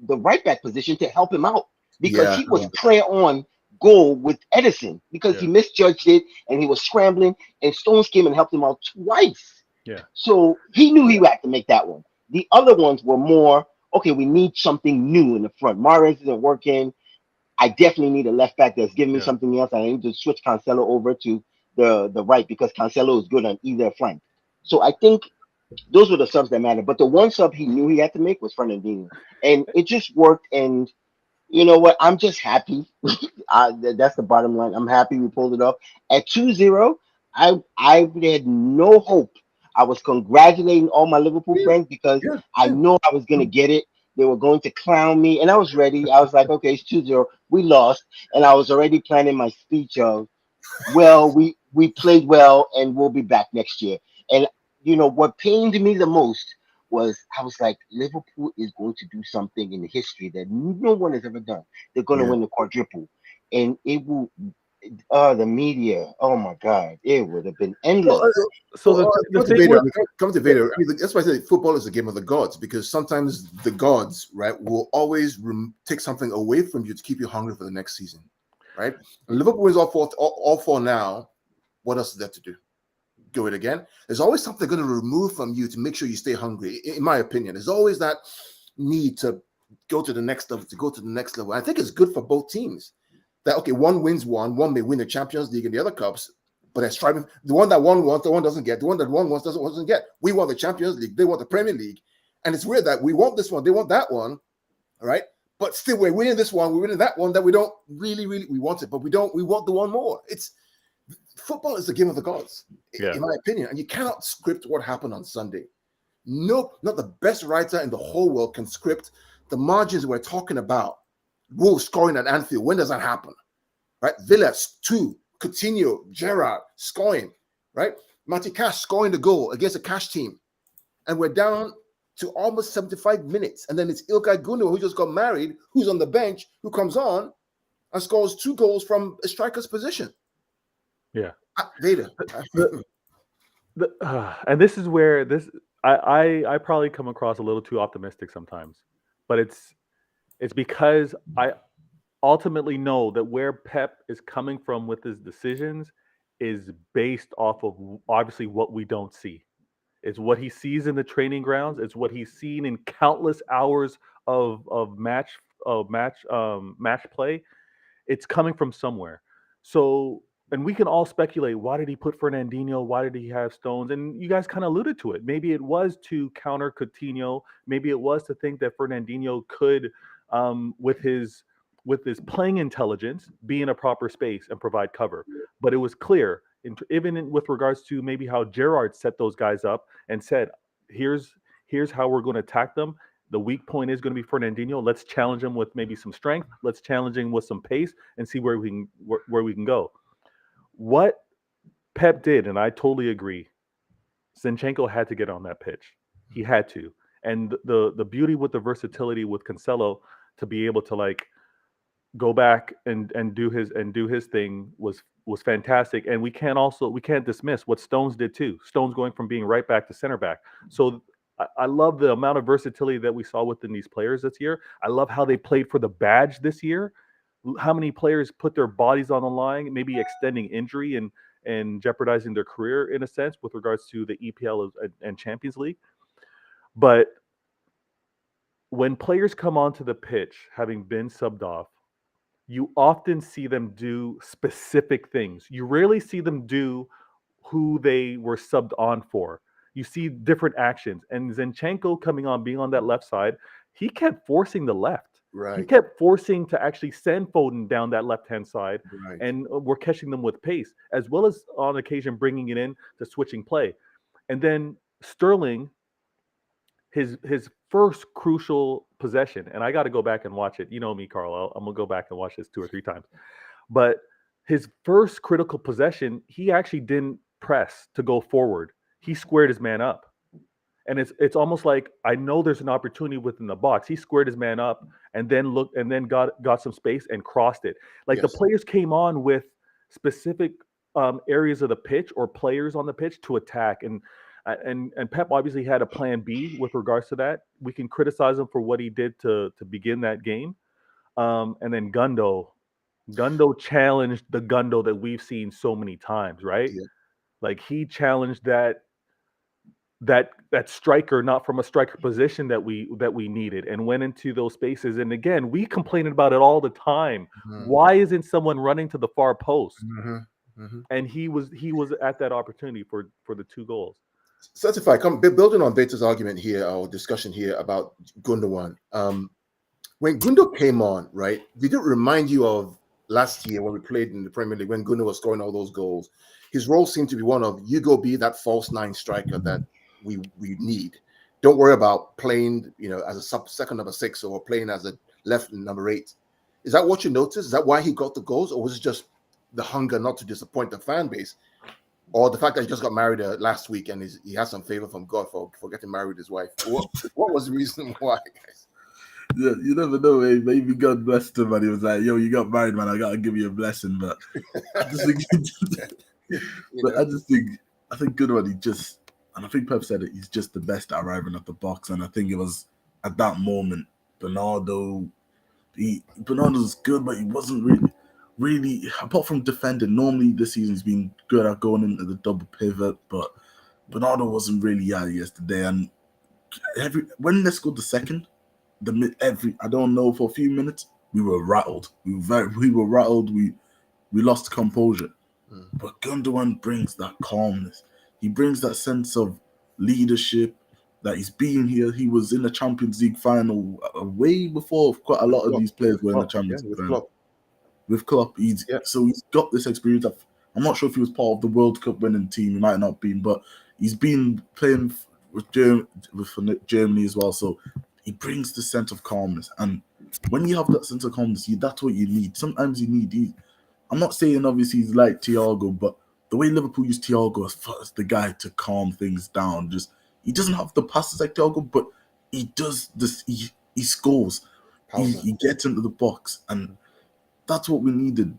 right back position to help him out because yeah, he was clear on goal with Edison because he Yeah. misjudged it and he was scrambling, and Stones came and helped him out twice. Yeah. So he knew he yeah. had to make that one. The other ones were more, okay, we need something new in the front. Mares isn't working. I definitely need a left back that's giving me Yeah. something else. I need to switch Cancelo over to the right because Cancelo is good on either flank. So I think those were the subs that mattered. But the one sub he knew he had to make was Fernandinho. And it just worked. And you know what? I'm just happy. That's the bottom line. I'm happy we pulled it off. At 2-0, I had no hope. I was congratulating all my Liverpool Yeah, friends because yeah, I yeah. know I was going to get it. They were going to clown me. And I was ready. I was like, okay, it's 2-0. We lost. And I was already planning my speech of, well, we played well and we'll be back next year. And what pained me the most was I was like, Liverpool is going to do something in history that no one has ever done. They're going to Yeah. win the quadruple, and it will. The media, oh my God, it would have been Well, endless. So the come to thing Vader. with I mean, come to Vader. I mean, that's why I say football is a game of the gods because sometimes the gods, right, will always take something away from you to keep you hungry for the next season, right? And Liverpool is all four now. What else is there to do? Do it again. There's always something going to remove from you to make sure you stay hungry. In my opinion, there's always that need to go to the next level, to go to the next level. I think it's good for both teams. That okay, one wins one may win the Champions League and the other cups, but they're striving. The one that won wants, the one doesn't get. The one that won wants doesn't get. We want the Champions League, they want the Premier League, and it's weird that we want this one, they want that one, all right? But still, we're winning this one, we're winning that one that we don't really we want it, but we want the one more. It's football is the game of the gods, Yeah. in my opinion, and you cannot script what happened on Sunday. No, not the best writer in the whole world can script the margins we're talking about. Wolves scoring at Anfield. When does that happen? Right? Villas, 2. Coutinho, Gerrard scoring. Right? Matty Cash scoring the goal against a Cash team. And we're down to almost 75 minutes. And then it's Ilkay Gundogan, who just got married, who's on the bench, who comes on and scores 2 goals from a striker's position. Yeah. Vader. And this is where I probably come across a little too optimistic sometimes, but it's because I ultimately know that where Pep is coming from with his decisions is based off of obviously what we don't see. It's what he sees in the training grounds. It's what he's seen in countless hours of match play. It's coming from somewhere. So, and we can all speculate, why did he put Fernandinho? Why did he have Stones? And you guys kind of alluded to it. Maybe it was to counter Coutinho. Maybe it was to think that Fernandinho could, with his playing intelligence, be in a proper space and provide cover. But it was clear, with regards to maybe how Gerrard set those guys up and said, here's how we're going to attack them. The weak point is going to be Fernandinho. Let's challenge him with maybe some strength. Let's challenge him with some pace and see where we can go. What Pep did, and I totally agree, Zinchenko had to get on that pitch. He had to. And the beauty with the versatility with Cancelo to be able to like go back and do his thing was fantastic. And we can't dismiss what Stones did too. Stones going from being right back to center back. So I love the amount of versatility that we saw within these players this year. I love how they played for the badge this year. How many players put their bodies on the line, maybe extending injury and jeopardizing their career in a sense with regards to the EPL and Champions League. But when players come onto the pitch having been subbed off, you often see them do specific things. You rarely see them do who they were subbed on for. You see different actions. And Zinchenko coming on, being on that left side, he kept forcing the left. He Right. kept forcing to actually send Foden down that left-hand side, Right. and we're catching them with pace, as well as on occasion bringing it in to switching play. And then Sterling, his first crucial possession, and I got to go back and watch it. You know me, Carl. I'm gonna go back and watch this 2 or 3 times. But his first critical possession, he actually didn't press to go forward. He squared his man up. And it's almost like, I know there's an opportunity within the box. He squared his man up and then looked and then got some space and crossed it. Like the Yes. players came on with specific areas of the pitch or players on the pitch to attack. And Pep obviously had a plan B with regards to that. We can criticize him for what he did to begin that game. And then Gundo challenged the Gundo that we've seen so many times, right? Yeah. Like he challenged that striker, not from a striker position that we needed, and went into those spaces. And again, we complain about it all the time. Why isn't someone running to the far post? And he was at that opportunity for the 2 goals. Certified. Building on Vator's argument here, or discussion here about Gundogan. When Gundo came on, right? Did it remind you of last year when we played in the Premier League when Gundo was scoring all those goals? His role seemed to be one of, you go be that false 9 striker that we need. Don't worry about playing, as a second number 6 or playing as a left number 8. Is that what you noticed? Is that why he got the goals, or was it just the hunger not to disappoint the fan base, or the fact that he just got married last week and he has some favor from God for getting married with his wife? What was the reason why, guys? Yeah, you never know. Eh? Maybe God blessed him, and he was like, "Yo, you got married, man. I gotta give you a blessing." But I just think, I think Goodwin, and I think Pep said it. He's just the best at arriving at the box, and I think it was at that moment Bernardo's good, but he wasn't really apart from defending. Normally this season he's been good at going into the double pivot, but Bernardo wasn't really at it yesterday. And when they scored the second. I don't know, for a few minutes we were rattled. We were rattled. We lost composure. But Gundogan brings that calmness. He brings that sense of leadership that he's been here. He was in the Champions League final way before quite a lot of these players were in the Champions League final. With Klopp, so he's got this experience. I'm not sure if he was part of the World Cup winning team. He might not have been, but he's been playing with Germany as well. So he brings the sense of calmness, and when you have that sense of calmness, that's what you need. Sometimes you need. I'm not saying obviously he's like Thiago, but the way Liverpool use Thiago as the guy to calm things down, he doesn't have the passes like Thiago, but he does this. He scores. He gets into the box, and that's what we needed.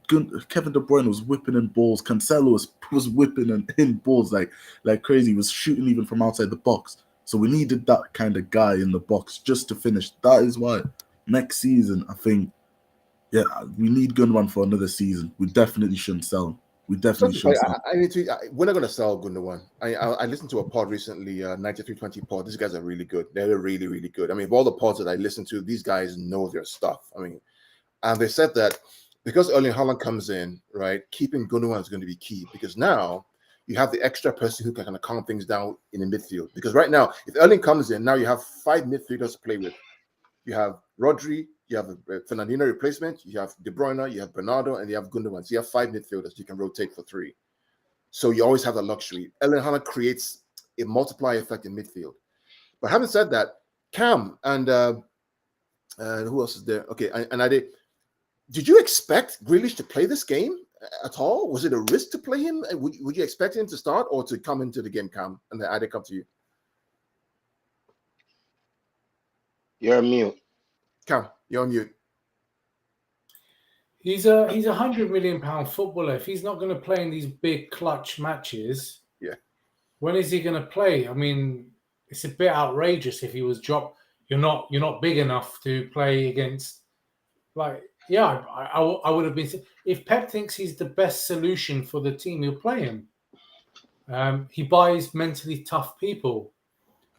Kevin De Bruyne was whipping in balls. Cancelo was whipping in balls like crazy. He was shooting even from outside the box. So we needed that kind of guy in the box just to finish. That is why next season, I think, we need Gundogan for another season. We definitely shouldn't sell him. We're not going to sell Gundogan. I listened to a pod recently, 9320 pod. These guys are really good. They're really, really good. I mean, of all the pods that I listen to, these guys know their stuff. I mean, and they said that because Erling Haaland comes in, right, keeping Gundogan is going to be key, because now you have the extra person who can kind of calm things down in the midfield. Because right now, if Erling comes in, now you have 5 midfielders to play with. You have Rodri, you have a Fernandinho replacement, you have De Bruyne, you have Bernardo, and you have Gundogan. So you have 5 midfielders you can rotate for 3. So you always have that luxury. Erling Haaland creates a multiplier effect in midfield. But having said that, Cam and who else is there? Okay, and did you expect Grealish to play this game at all? Was it a risk to play him? Would you expect him to start or to come into the game, Cam? And then Ade, come to you. You're on mute. Cam, you're on mute. He's a £100 million footballer. If he's not going to play in these big clutch matches, when is he going to play? I mean, it's a bit outrageous if he was dropped. You're not big enough to play against. Like, yeah, I would have been. If Pep thinks he's the best solution for the team, he'll play him. He buys mentally tough people.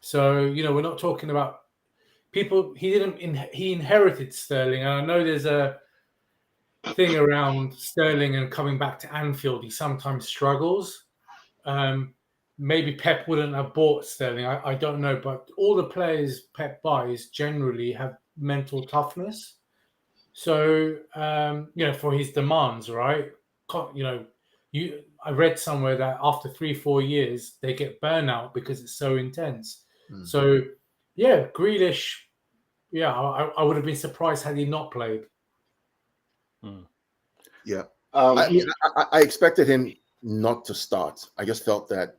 So, we're not talking about people. He inherited Sterling. And I know there's a thing around Sterling and coming back to Anfield. He sometimes struggles. Maybe Pep wouldn't have bought Sterling. I don't know. But all the players Pep buys generally have mental toughness. So, for his demands, right? I read somewhere that after 3-4 years, they get burnout because it's so intense. So, Yeah, Grealish. Yeah, I would have been surprised had he not played. Yeah. Um, I expected him not to start. I just felt that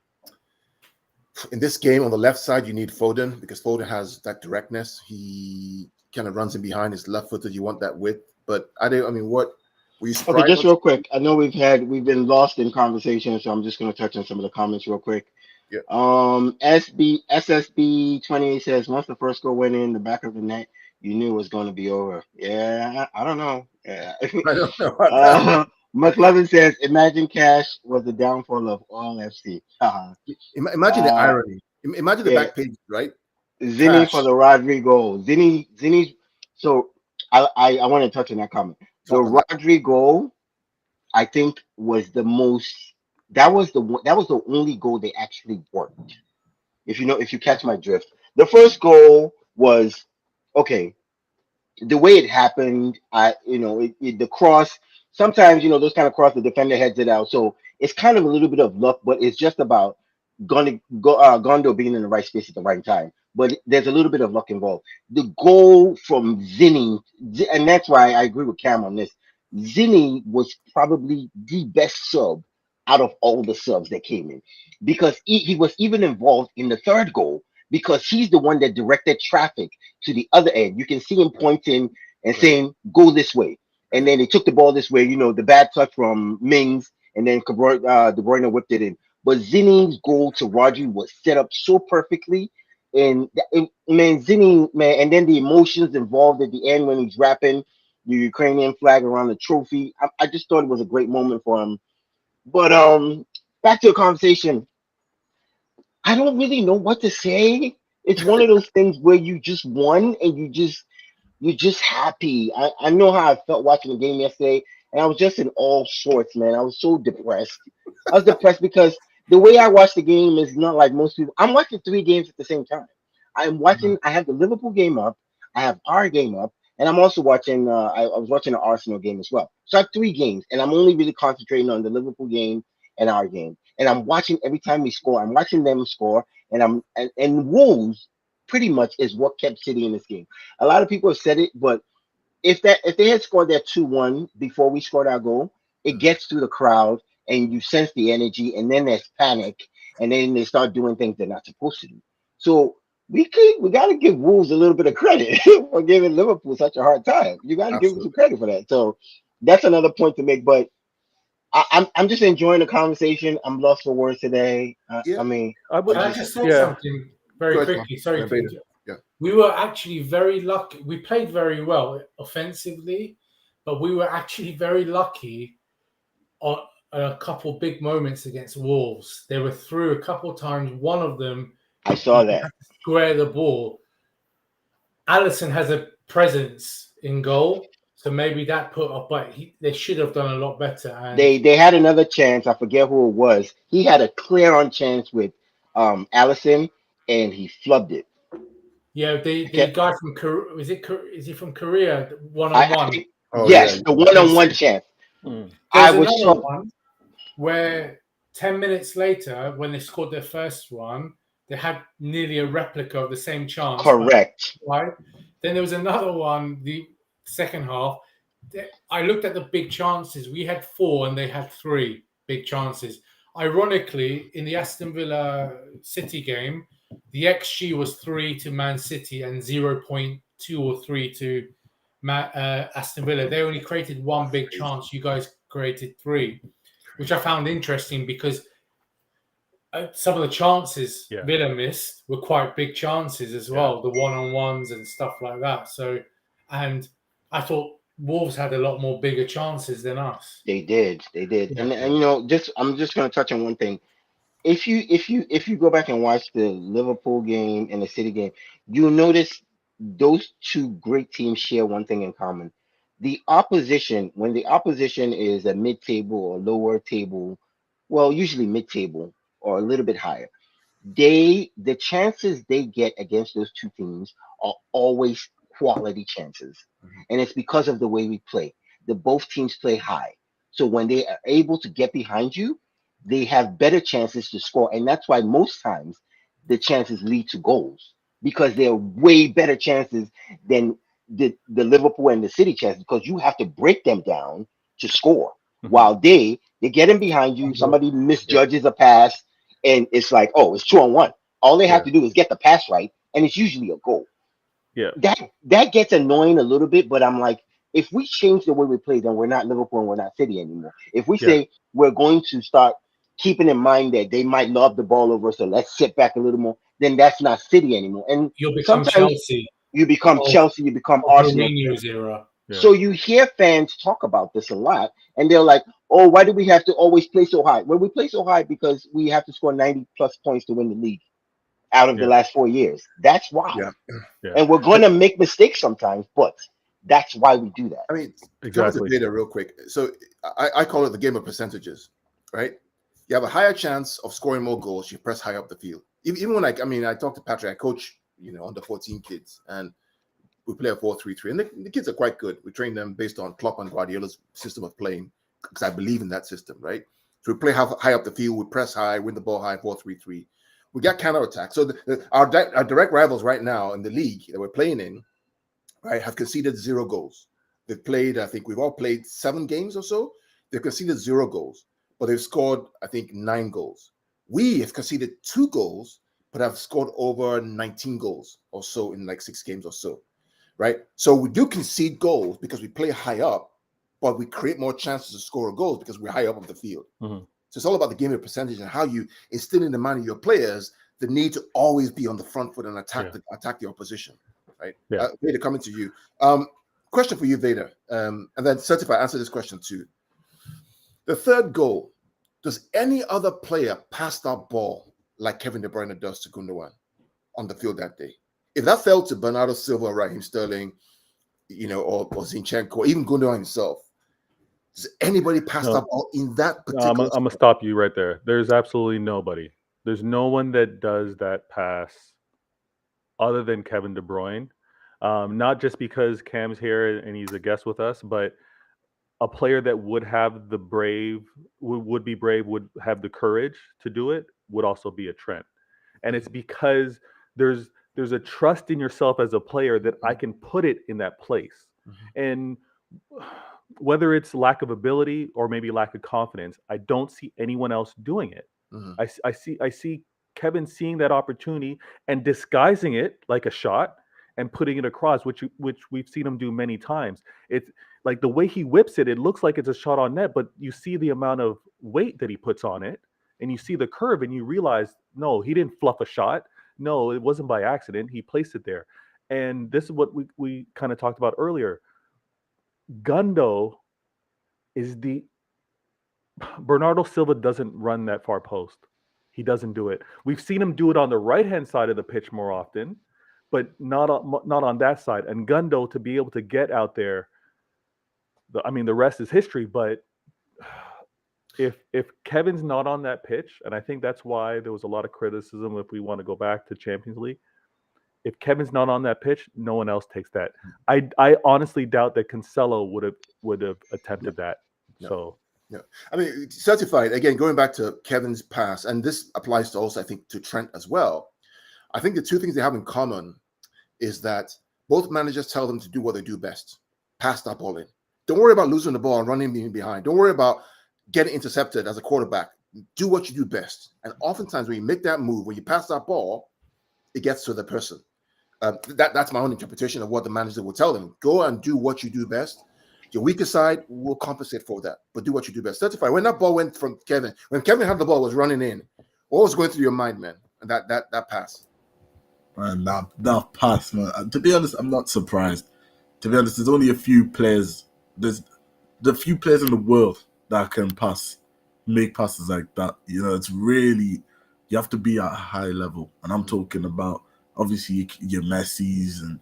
in this game on the left side, you need Foden because Foden has that directness. He kind of runs in behind. His left footed. You want that width. But I mean, what were you okay, surprised? just real quick. I know we've been lost in conversation, so I'm just going to touch on some of the comments real quick. Yeah. SSB 28 says once the first goal went in the back of the net, you knew it was going to be over. Yeah, I don't know. Yeah. I don't know about that. McLovin says, imagine Cash was the downfall of all FC. Imagine the irony. Imagine the Yeah, back page, right? Zinni Cash. for the Rodri goal. Zinni. So I want to touch on that comment. The Talk on that. Rodri goal, I think, was the most. That was the one. That was the only goal they actually worked. If you catch my drift, the first goal was okay. The way it happened, the cross. Sometimes those kind of cross, the defender heads it out, so it's kind of a little bit of luck, but it's just about Gondo being in the right space at the right time. But there's a little bit of luck involved. The goal from Zinni, and that's why I agree with Cam on this. Zinni was probably the best sub out of all the subs that came in because he was even involved in the third goal because he's the one that directed traffic to the other end. You can see him pointing and saying, "Go this way," and then they took the ball this way. The bad touch from Mings, and then De Bruyne whipped it in. But Zinni's goal to Rodri was set up so perfectly. And man, Zinni, man, and then the emotions involved at the end when he's wrapping the Ukrainian flag around the trophy. I just thought it was a great moment for him. But back to the conversation. I don't really know what to say. It's one of those things where you just won and you're just happy. I know how I felt watching the game yesterday, and I was just in all sorts, man. I was so depressed. I was depressed because the way I watch the game is not like most people. I'm watching three games at the same time. I have the Liverpool game up, I have our game up, and I'm also watching. I was watching the Arsenal game as well. So I have three games, and I'm only really concentrating on the Liverpool game and our game. And I'm watching every time we score. I'm watching them score, and Wolves pretty much is what kept City in this game. A lot of people have said it, but if they had scored that 2-1 before we scored our goal, it gets through the crowd and you sense the energy, and then there's panic, and then they start doing things they're not supposed to do. So we gotta give Wolves a little bit of credit for giving Liverpool such a hard time. You gotta give them some Absolutely. credit for that. So that's another point to make. But I'm just enjoying the conversation. I'm lost for words today. Yeah. I mean, I would, Can I just say yeah. something Go very ahead, quickly? Tom. Sorry, Yeah, Vader. Yeah. we were actually very lucky. We played very well offensively, but we were actually very lucky on a couple big moments against Wolves. They were through a couple times. One of them, I saw that. square the ball. Allison has a presence in goal, so maybe that put up. But they should have done a lot better. And They had another chance. I forget who it was. He had a clear on chance with Allison, and he flubbed it. yeah, the Okay. guy from Korea, is he from Korea? One I, on I one. think Oh yeah. yes, the one-on-one chance. Mm. There I was was another so one where 10 minutes later, when they scored their first one, they had nearly a replica of the same chance. correct. Right? Then there was another one, the second half. I looked at the big chances. We had 4 and they had 3 big chances. Ironically, in the Aston Villa City game, the XG was 3 to Man City and 0.2 or 3 to Aston Villa. They only created 1 big chance. You guys created 3, which I found interesting because some of the chances Villa missed were quite big chances as well, the one-on-ones and stuff like that. So, and I thought Wolves had a lot more bigger chances than us. They did. Yeah. And I'm just gonna touch on one thing. If you go back and watch the Liverpool game and the City game, you'll notice those two great teams share one thing in common. When the opposition is a mid-table or lower table, well, usually mid-table or a little bit higher, the chances they get against those two teams are always quality chances. And it's because of the way we play. The both teams play high. So when they are able to get behind you, they have better chances to score. And that's why most times the chances lead to goals. because they're way better chances than the Liverpool and the City chances, because you have to break them down to score. While they're getting behind you, somebody misjudges a pass, and it's like, oh, it's 2-on-1. All they have to do is get the pass right, and it's usually a goal. Yeah. That gets annoying a little bit, but I'm like, if we change the way we play, then we're not Liverpool and we're not City anymore. If we say we're going to start keeping in mind that they might lob the ball over, so let's sit back a little more, then that's not City anymore. And You'll become sometimes Chelsea you become of, Chelsea, you become of Arsenal. Mourinho's era. Yeah. So you hear fans talk about this a lot, and they're like, "Oh, why do we have to always play so high?" Well, we play so high because we have to score 90 plus points to win the league out of the last 4 years. That's why. Yeah. And we're going to make mistakes sometimes, but that's why we do that. I mean, Exactly. data real quick. So I call it the game of percentages, right? You have a higher chance of scoring more goals. You press high up the field. Even when I talked to Patrick, I coach, under 14 kids, and we play a 4-3-3, and the kids are quite good. We train them based on Klopp and Guardiola's system of playing, because I believe in that system, right? So we play high up the field, we press high, win the ball high, 4-3-3. We got counterattack. So our direct rivals right now in the league that we're playing in, right, have conceded 0 goals. They've played, I think we've all played 7 games or so. They've conceded 0 goals, but they've scored, I think, 9 goals. We have conceded 2 goals, but have scored over 19 goals or so in like 6 games or so, right? So we do concede goals because we play high up, but we create more chances to score goals because we're high up on the field. So it's all about the game of percentage and how you instill in the mind of your players the need to always be on the front foot and attack the opposition, right? Vader, coming to you. Question for you, Vader, and then Certify, answer this question too. The third goal, does any other player pass that ball like Kevin De Bruyne does to Gundogan on the field that day? If that fell to Bernardo Silva, Raheem Sterling, or Zinchenko, or even Gundogan himself, does anybody pass that ball in that particular? I'm gonna stop you right there. There's absolutely nobody. There's no one that does that pass other than Kevin De Bruyne. Not just because Cam's here and he's a guest with us, but a player that would have the would be brave, would have the courage to do it, would also be a Trent. And it's because there's a trust in yourself as a player that I can put it in that place. And whether it's lack of ability or maybe lack of confidence, I don't see anyone else doing it. I see Kevin seeing that opportunity and disguising it like a shot and putting it across, which we've seen him do many times. It's like the way he whips it, it looks like it's a shot on net, but you see the amount of weight that he puts on it, and you see the curve, and you realize, no, he didn't fluff a shot. No, it wasn't by accident. He placed it there. And this is what we kind of talked about earlier. Gundo is Bernardo Silva doesn't run that far post. He doesn't do it. We've seen him do it on the right-hand side of the pitch more often, but not on that side. And Gundo, to be able to get out there, the rest is history. But if Kevin's not on that pitch, and I think that's why there was a lot of criticism if we want to go back to Champions League, if Kevin's not on that pitch, no one else takes that. I honestly doubt that Cancelo would have attempted that. So I mean, Certified, again, going back to Kevin's pass, and this applies to also, I think, to Trent as well. I think the two things they have in common is that both managers tell them to do what they do best. Pass that ball in. Don't worry about losing the ball and running behind. Don't worry about getting intercepted as a quarterback. Do what you do best. And oftentimes when you make that move, when you pass that ball, it gets to the person. That's my own interpretation of what the manager will tell them. Go and do what you do best. Your weaker side will compensate for that, but do what you do best. Certify. When that ball went from Kevin, when Kevin had the ball, was running in, what was going through your mind, man? And that pass. Man, that pass, man. To be honest, I'm not surprised. To be honest, there's only a few players. There's the few players in the world that can make passes like that. It's really, you have to be at a high level, and I'm talking about obviously your Messi's and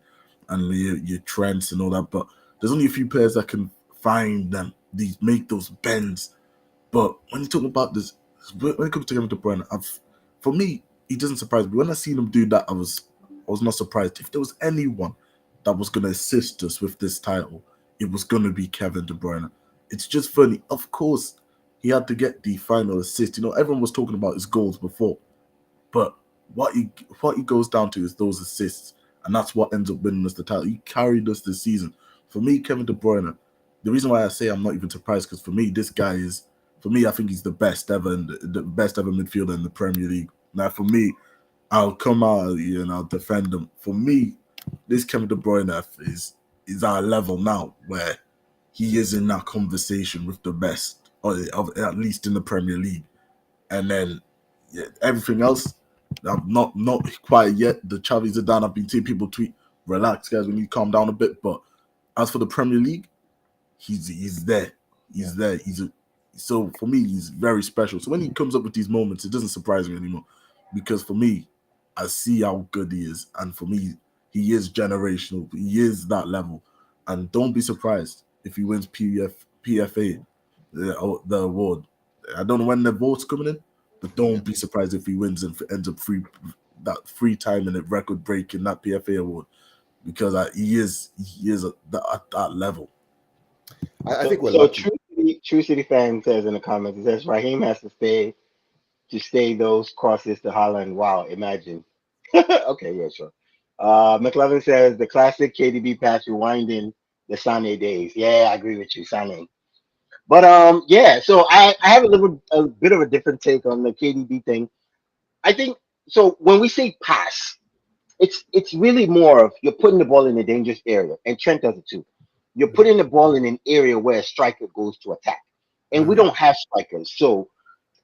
your Trents and all that, but there's only a few players that can find them, make those bends. But when you talk about this, when it comes to Kevin De Bruyne, for me, he doesn't surprise me. When I seen him do that, I was not surprised. If there was anyone that was going to assist us with this title, it was going to be Kevin De Bruyne. It's just funny. Of course, he had to get the final assist. Everyone was talking about his goals before, but what he goes down to is those assists, and that's what ends up winning us the title. He carried us this season. For me, Kevin De Bruyne, the reason why I say I'm not even surprised, because for me, this guy is, I think he's the best ever the best ever midfielder in the Premier League. Now, for me, I'll come out and I'll defend him. For me, this Kevin De Bruyne is our level now, where he is in that conversation with the best, or at least in the Premier League. And then everything else, I'm not quite yet. The Xavi Zidane, I've been seeing people tweet, "Relax, guys, we need to calm down a bit." But as for the Premier League, he's there. He's there. So for me, he's very special. So when he comes up with these moments, it doesn't surprise me anymore, because for me, I see how good he is, and for me, he is generational. He is that level, and don't be surprised if he wins PFA, the award. I don't know when the vote's coming in, but don't be surprised if he wins and ends up free time and record breaking that PFA award, because he is at that level. I think we're so lucky. True City fan says in the comments, it says Raheem has to stay those crosses to Holland. Wow, imagine. Okay, yeah, sure. McLovin says the classic KDB pass rewinding the Sane days. Yeah, I agree with you, Sane. But yeah. So I have a bit of a different take on the KDB thing. I think so. When we say pass, it's really more of you're putting the ball in a dangerous area, and Trent does it too. You're putting the ball in an area where a striker goes to attack, and we don't have strikers, so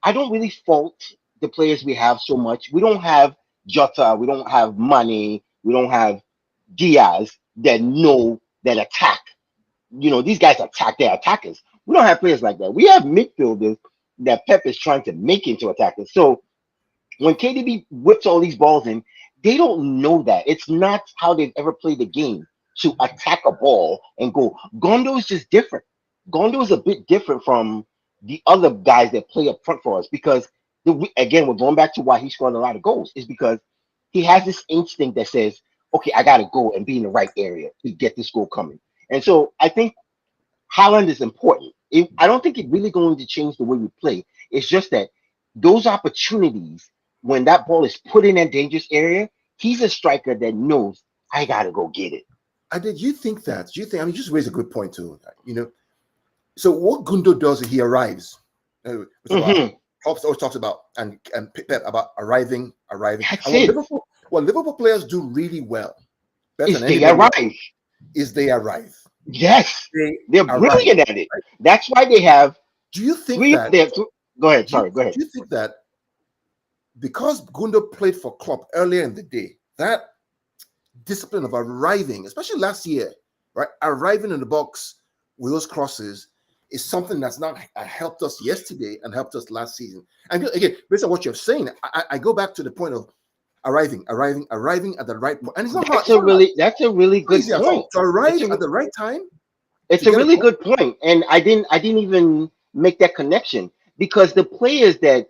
I don't really fault the players we have so much. We don't have Jota, we don't have Mane, we don't have Diaz that know that attack. These guys attack, they're attackers. We don't have players like that. We have midfielders that Pep is trying to make into attackers. So when KDB whips all these balls in, they don't know that. It's not how they've ever played the game to attack a ball and go. Gondo is just different. Gondo is a bit different from the other guys that play up front for us, because again, we're going back to why he scored a lot of goals, is because he has this instinct that says, okay, I got to go and be in the right area to get this goal coming. And so I think Haaland is important. I don't think it's really going to change the way we play. It's just that those opportunities, when that ball is put in that dangerous area, he's a striker that knows I got to go get it. Did you think that? Do you think? I mean, you just raised a good point too. So what Gundo does, he arrives. Klopp always talks about and Pep about arriving. That's And it. what Liverpool players do really well, better Is than they anybody else, arrive. is they arrive. Yes, they're arrive. brilliant at it. That's why they have Do you think three. that? Go ahead. Sorry, go ahead. Do you think that because Gundo played for Klopp earlier in the day, that discipline of arriving, especially last year, right? Arriving in the box with those crosses is something that's not helped us yesterday and helped us last season. And again, based on what you're saying, I go back to the point of arriving at the right point. And it's not hard. That's a really good point. To arrive at the right time. It's a really good point. And I didn't even make that connection, because the players that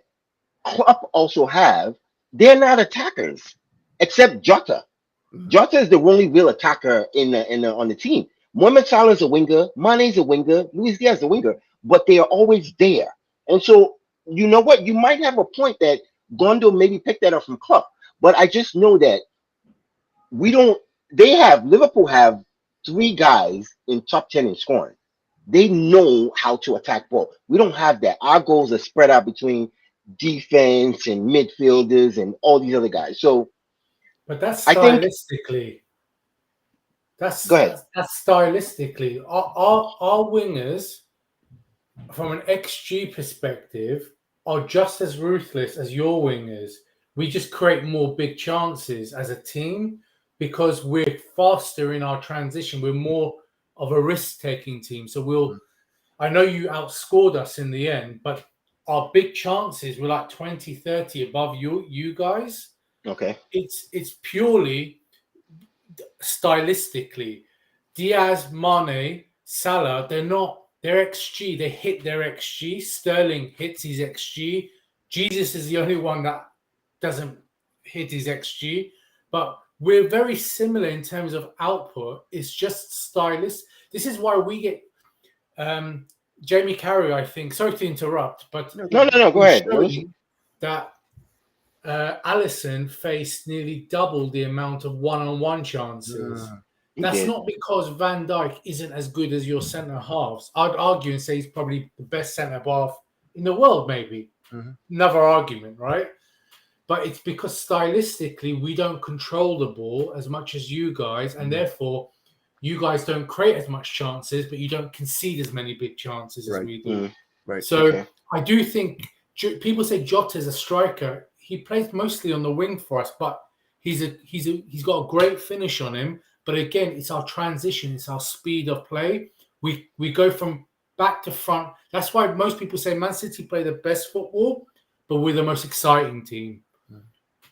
Klopp also have, they're not attackers, except Jota. Jota is the only real attacker on the team. Mohamed Salah is a winger, Mane's a winger, Luis Diaz is a winger, but they are always there. And so, you know what? You might have a point that Gondo maybe picked that up from Klopp, but I just know that Liverpool have 3 guys in top 10 in scoring. They know how to attack ball. We don't have that. Our goals are spread out between defense and midfielders and all these other guys. So, but that's stylistically. That's stylistically. Our wingers, from an XG perspective, are just as ruthless as your wingers. We just create more big chances as a team because we're faster in our transition. We're more of a risk-taking team. So I know you outscored us in the end, but our big chances were like 20, 30 above you guys. Okay. It's purely stylistically. Diaz, Mane, Salah, their XG, they hit their XG. Sterling hits his XG. Jesus is the only one that doesn't hit his XG. But we're very similar in terms of output. It's just stylist. This is why we get Jamie Carragher, I think. Sorry to interrupt, but no, go ahead. That Alisson faced nearly double the amount of one-on-one chances. He That's did. not because Van Dijk isn't as good as your centre halves. I'd argue and say he's probably the best centre half in the world, maybe. Another argument, right? But it's because stylistically we don't control the ball as much as you guys, and therefore you guys don't create as much chances, but you don't concede as many big chances as we do. Right. So I do think people say Jota's a striker. He plays mostly on the wing for us, but he's got a great finish on him. But again, it's our transition, it's our speed of play. We go from back to front. That's why most people say Man City play the best football, but we're the most exciting team.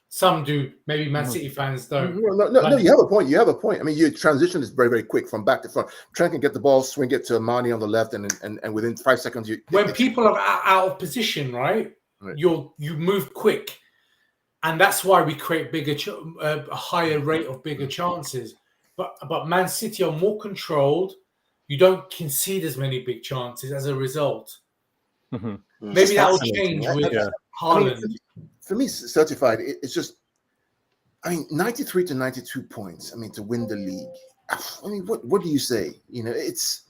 Some do. Maybe Man City fans don't. No, you have a point. You have a point. I mean, your transition is very, very quick from back to front. Trent can get the ball, swing it to Mane on the left, and within 5 seconds, when people are out of position, right? You move quick, and that's why we create a higher rate of bigger chances. But Man City are more controlled. You don't concede as many big chances as a result. Maybe that will change with Haaland. I mean, for me, certified, it's just, I mean, 93 to 92 points. I mean, to win the league. I mean, what do you say? You know, it's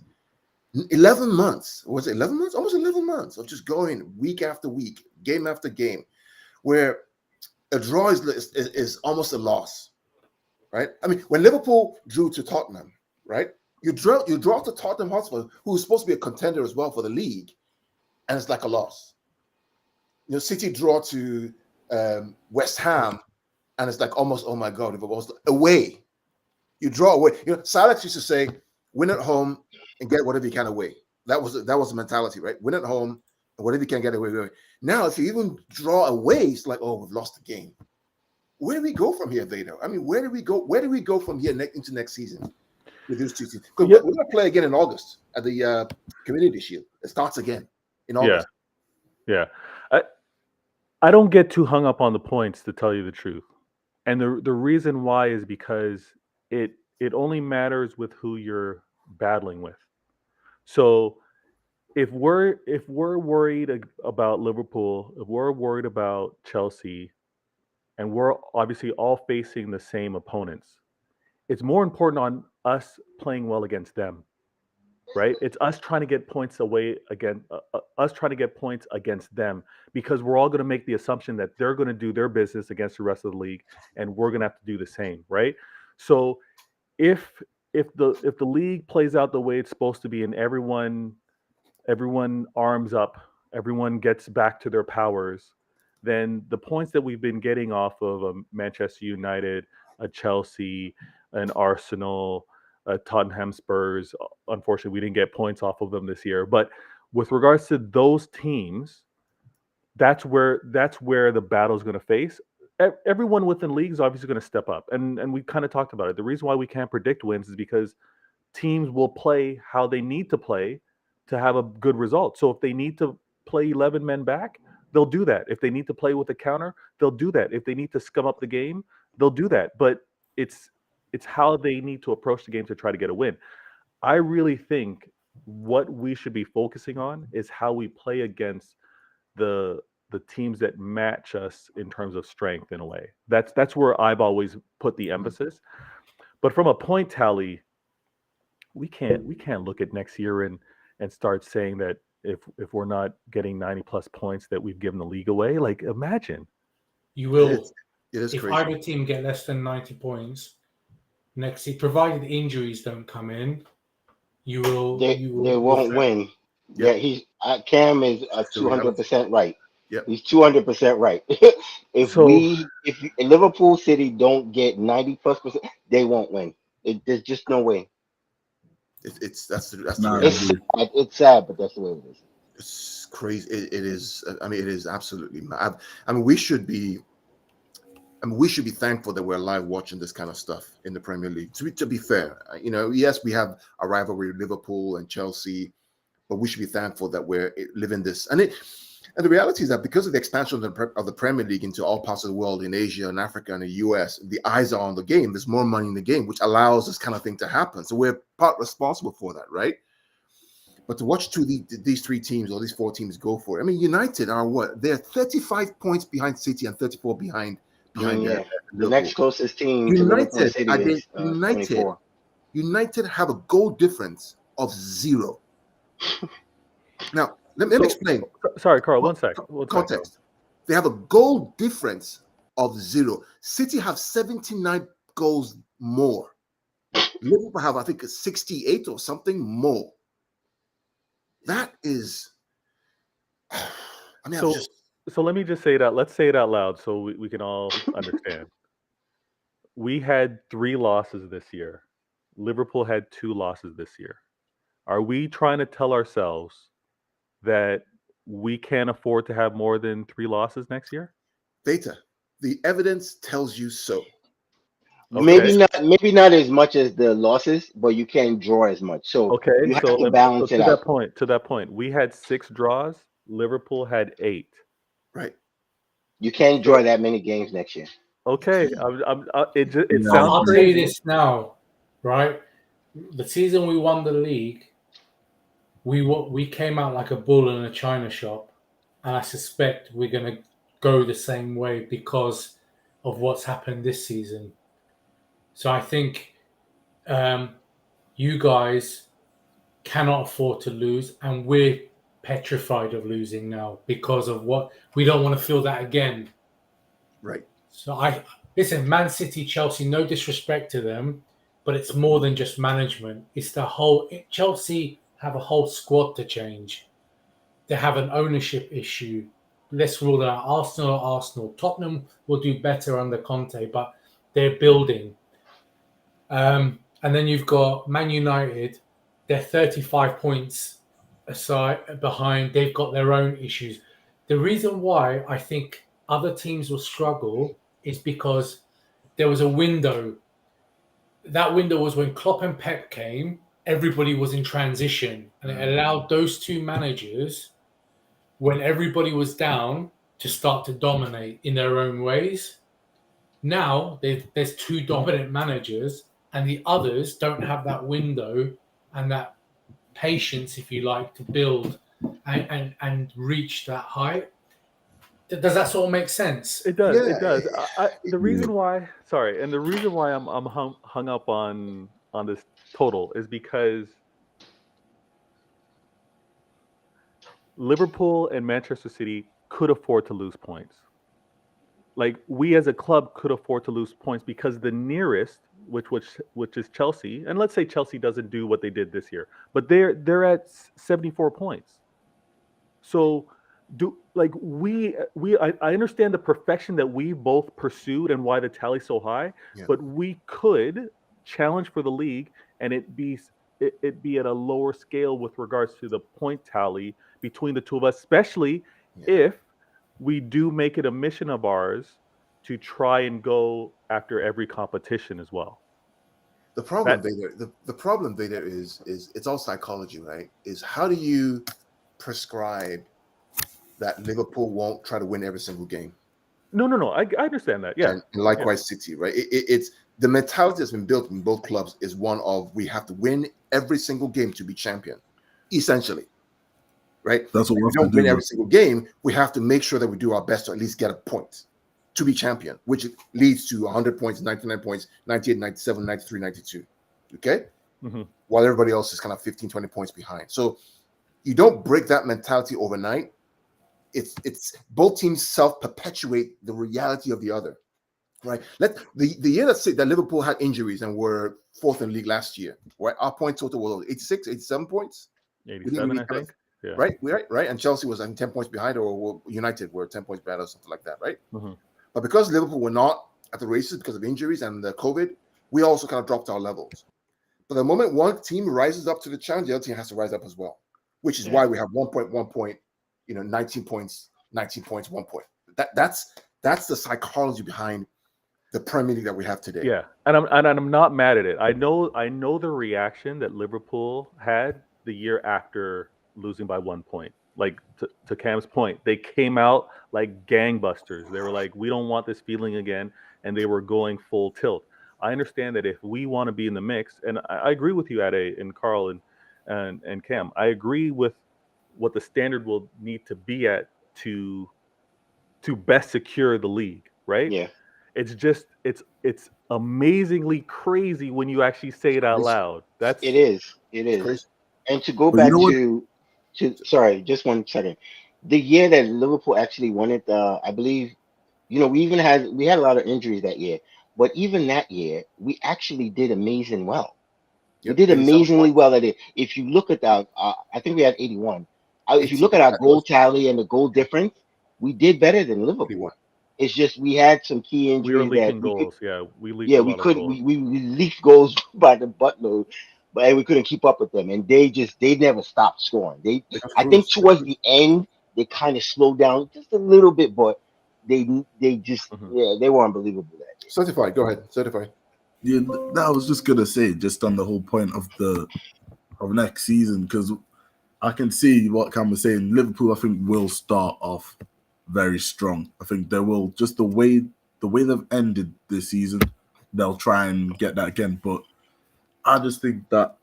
11 months. Was it 11 months? Almost 11 months of just going week after week, game after game, where a draw is almost a loss, right? I mean, when Liverpool drew to Tottenham, right? You draw to Tottenham Hotspur, who is supposed to be a contender as well for the league, and it's like a loss. You know, City draw to West Ham, and it's like almost, oh my God, if it was away. You draw away. You know, Silex used to say, win at home and get whatever you can away. That was the mentality, right? Win at home and whatever you can get away. Now, if you even draw away, it's like, oh, we've lost the game. Where do we go from here, Vator? I mean, where do we go? Where do we go from here into next season with these two teams? Because we're going to play again in August at the Community Shield. It starts again in August. Yeah. I don't get too hung up on the points, to tell you the truth. And the reason why is because it only matters with who you're battling with. So if we're worried about Liverpool, if we're worried about Chelsea, and we're obviously all facing the same opponents, it's more important on us playing well against them, right? It's us trying to get points against them, because we're all going to make the assumption that they're going to do their business against the rest of the league, and we're going to have to do the same, right? So if the league plays out the way it's supposed to be, and everyone arms up, everyone gets back to their powers, then the points that we've been getting off of Manchester United, a Chelsea, an Arsenal, Tottenham, Spurs, unfortunately we didn't get points off of them this year. But with regards to those teams, that's where the battle is going to face. Everyone within league is obviously going to step up, and we kind of talked about it. The reason why we can't predict wins is because teams will play how they need to play to have a good result. So if they need to play 11 men back, they'll do that. If they need to play with a counter, they'll do that. If they need to scum up the game, they'll do that. But it's how they need to approach the game to try to get a win. I really think what we should be focusing on is how we play against the teams that match us in terms of strength, in a way. That's where I've always put the emphasis. But from a point tally, we can't look at next year and start saying that if we're not getting 90 plus points that we've given the league away. Like, imagine. You will. It is if crazy. either team get less than 90 points next year, provided injuries don't come in, you will. They won't win. Yep. Yeah, Cam is That's the reality. 200% right. Yep. He's 200% right. if Liverpool City don't get 90+%, they won't win. There's just no way. That's the Nah, reality. It's sad, but that's the way it is. It's crazy. It is. I mean, it is absolutely mad. I mean, we should be thankful that we're alive watching this kind of stuff in the Premier League. To be fair, you know, yes, we have a rivalry with Liverpool and Chelsea, but we should be thankful that we're living this. And the reality is that because of the expansion of the Premier League into all parts of the world, in Asia and Africa and the US, the eyes are on the game. There's more money in the game, which allows this kind of thing to happen. So we're part responsible for that, right? But to watch these three teams or these four teams go for it, I mean, United are what? They're 35 points behind City and 34 behind Yeah. The Liverpool. next closest team to Liverpool United City are they is 24. United have a goal difference of 0. Now, let me explain. Sorry, Carl. One sec. Context. They have a goal difference of 0. City have 79 goals more. Liverpool have, I think, 68 or something more. That is. I mean, so let me just say that. Let's say it out loud so we can all understand. We had 3 losses this year. Liverpool had 2 losses this year. Are we trying to tell ourselves that we can't afford to have more than 3 losses next year? Vator, the evidence tells you so. Okay. Maybe not as much as the losses, but you can't draw as much. So you have to balance it out. To that point, we had 6 draws. Liverpool had 8. Right. You can't draw that many games next year. Okay. It sounds I'll crazy. tell you this now, right? The season we won the league, we came out like a bull in a china shop, and I suspect we're going to go the same way because of what's happened this season. So I think you guys cannot afford to lose, and we're petrified of losing now because of what we don't want to feel that again. Right. So listen, Man City, Chelsea, no disrespect to them, but it's more than just management. It's the whole Chelsea have a whole squad to change. They have an ownership issue. Let's rule it out. Arsenal. Tottenham will do better under Conte, but they're building. And then you've got Man United. They're 35 points aside behind. They've got their own issues. The reason why I think other teams will struggle is because there was a window. That window was when Klopp and Pep came. Everybody was in transition, and it allowed those two managers, when everybody was down, to start to dominate in their own ways. Now there's 2 dominant managers, and the others don't have that window and that patience, if you like, to build and reach that height. Does that sort of make sense? It does. Yeah. It does. The reason why, and the reason why I'm hung up on this total is because Liverpool and Manchester City could afford to lose points. Like, we as a club could afford to lose points because the nearest, which is Chelsea, and let's say Chelsea doesn't do what they did this year, but they're at 74 points. So I understand the perfection that we both pursued and why the tally's so high, but we could challenge for the league and it be at a lower scale with regards to the point tally between the two of us, especially if we do make it a mission of ours to try and go after every competition as well. The problem there is it's all psychology, right? Is how do you prescribe that Liverpool won't try to win every single game? No. I understand that. Yeah. And likewise, City, right? It's the mentality that's been built in both clubs is one of we have to win every single game to be champion, essentially. Right? That's what we don't win every single game. We have to make sure that we do our best to at least get a point to be champion, which leads to 100 points, 99 points, 98, 97, 93, 92. Okay? Mm-hmm. While everybody else is kind of 15, 20 points behind. So you don't break that mentality overnight. It's both teams self-perpetuate the reality of the other. Right? The year that Liverpool had injuries and were 4th in league last year, right? Our point total was 86, 87 points. 87, I think. Yeah. Right. And Chelsea was 10 points behind, or United were 10 points behind, or something like that, right? Mm-hmm. But because Liverpool were not at the races because of injuries and the COVID, we also kind of dropped our levels. But the moment one team rises up to the challenge, the other team has to rise up as well, which is why we have 1 point, 19 points, 1 point. That's the psychology behind the Premier League that we have today. Yeah, and I'm not mad at it. I know the reaction that Liverpool had the year after losing by 1 point. Like, to Cam's point, they came out like gangbusters. They were like, we don't want this feeling again, and they were going full tilt. I understand that if we want to be in the mix, and I agree with you, Ade and Carl, and and Cam. I agree with what the standard will need to be at to best secure the league, right? Yeah. It's amazingly crazy when you actually say it out It's, loud. That's It is. It it's is. crazy. And to go But you back know what? to sorry, just 1 second. The year that Liverpool actually won it, I believe, we had a lot of injuries that year, but even that year, we actually did amazing well. We Yep, did 87 amazingly points. well at it. If you look at that, I think we had 81. If you 80, look at our that goal was tally and the goal difference, we did better than Liverpool. 81. It's just we had some key we were injuries that leaking goals. Yeah, we leaked yeah, a we lot of couldn't. goals. We leaked goals by the buttload, but we couldn't keep up with them, and they never stopped scoring. They just I think cruise. They towards cruise. the end they kind of slowed down just a little bit, but they just Mhm. they were unbelievable that year. Certified. Go ahead. Certified. Yeah, I was just gonna say, just on the whole point of next season, because I can see what Cam was saying. Liverpool, I think, will start off very strong. I think they will, just the way they've ended this season, they'll try and get that again. But I just think that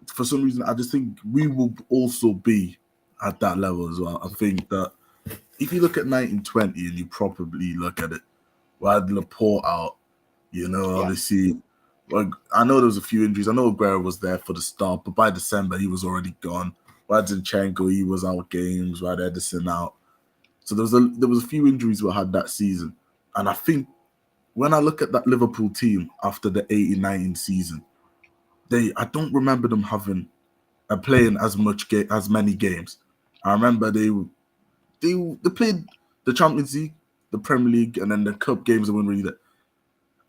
for some reason, I just think we will also be at that level as well. I think that if you look at 1920 and you properly look at it, we had Laporte out, Yeah, obviously. Well, I know there was a few injuries. I know Aguero was there for the start, but by December he was already gone. We had Zinchenko, he was out games. We had Edison out. So there was a few injuries we had that season. And I think when I look at that Liverpool team after the 18-19 season, I don't remember them having playing as many games. I remember they played the Champions League, the Premier League, and then the cup games. They weren't really there.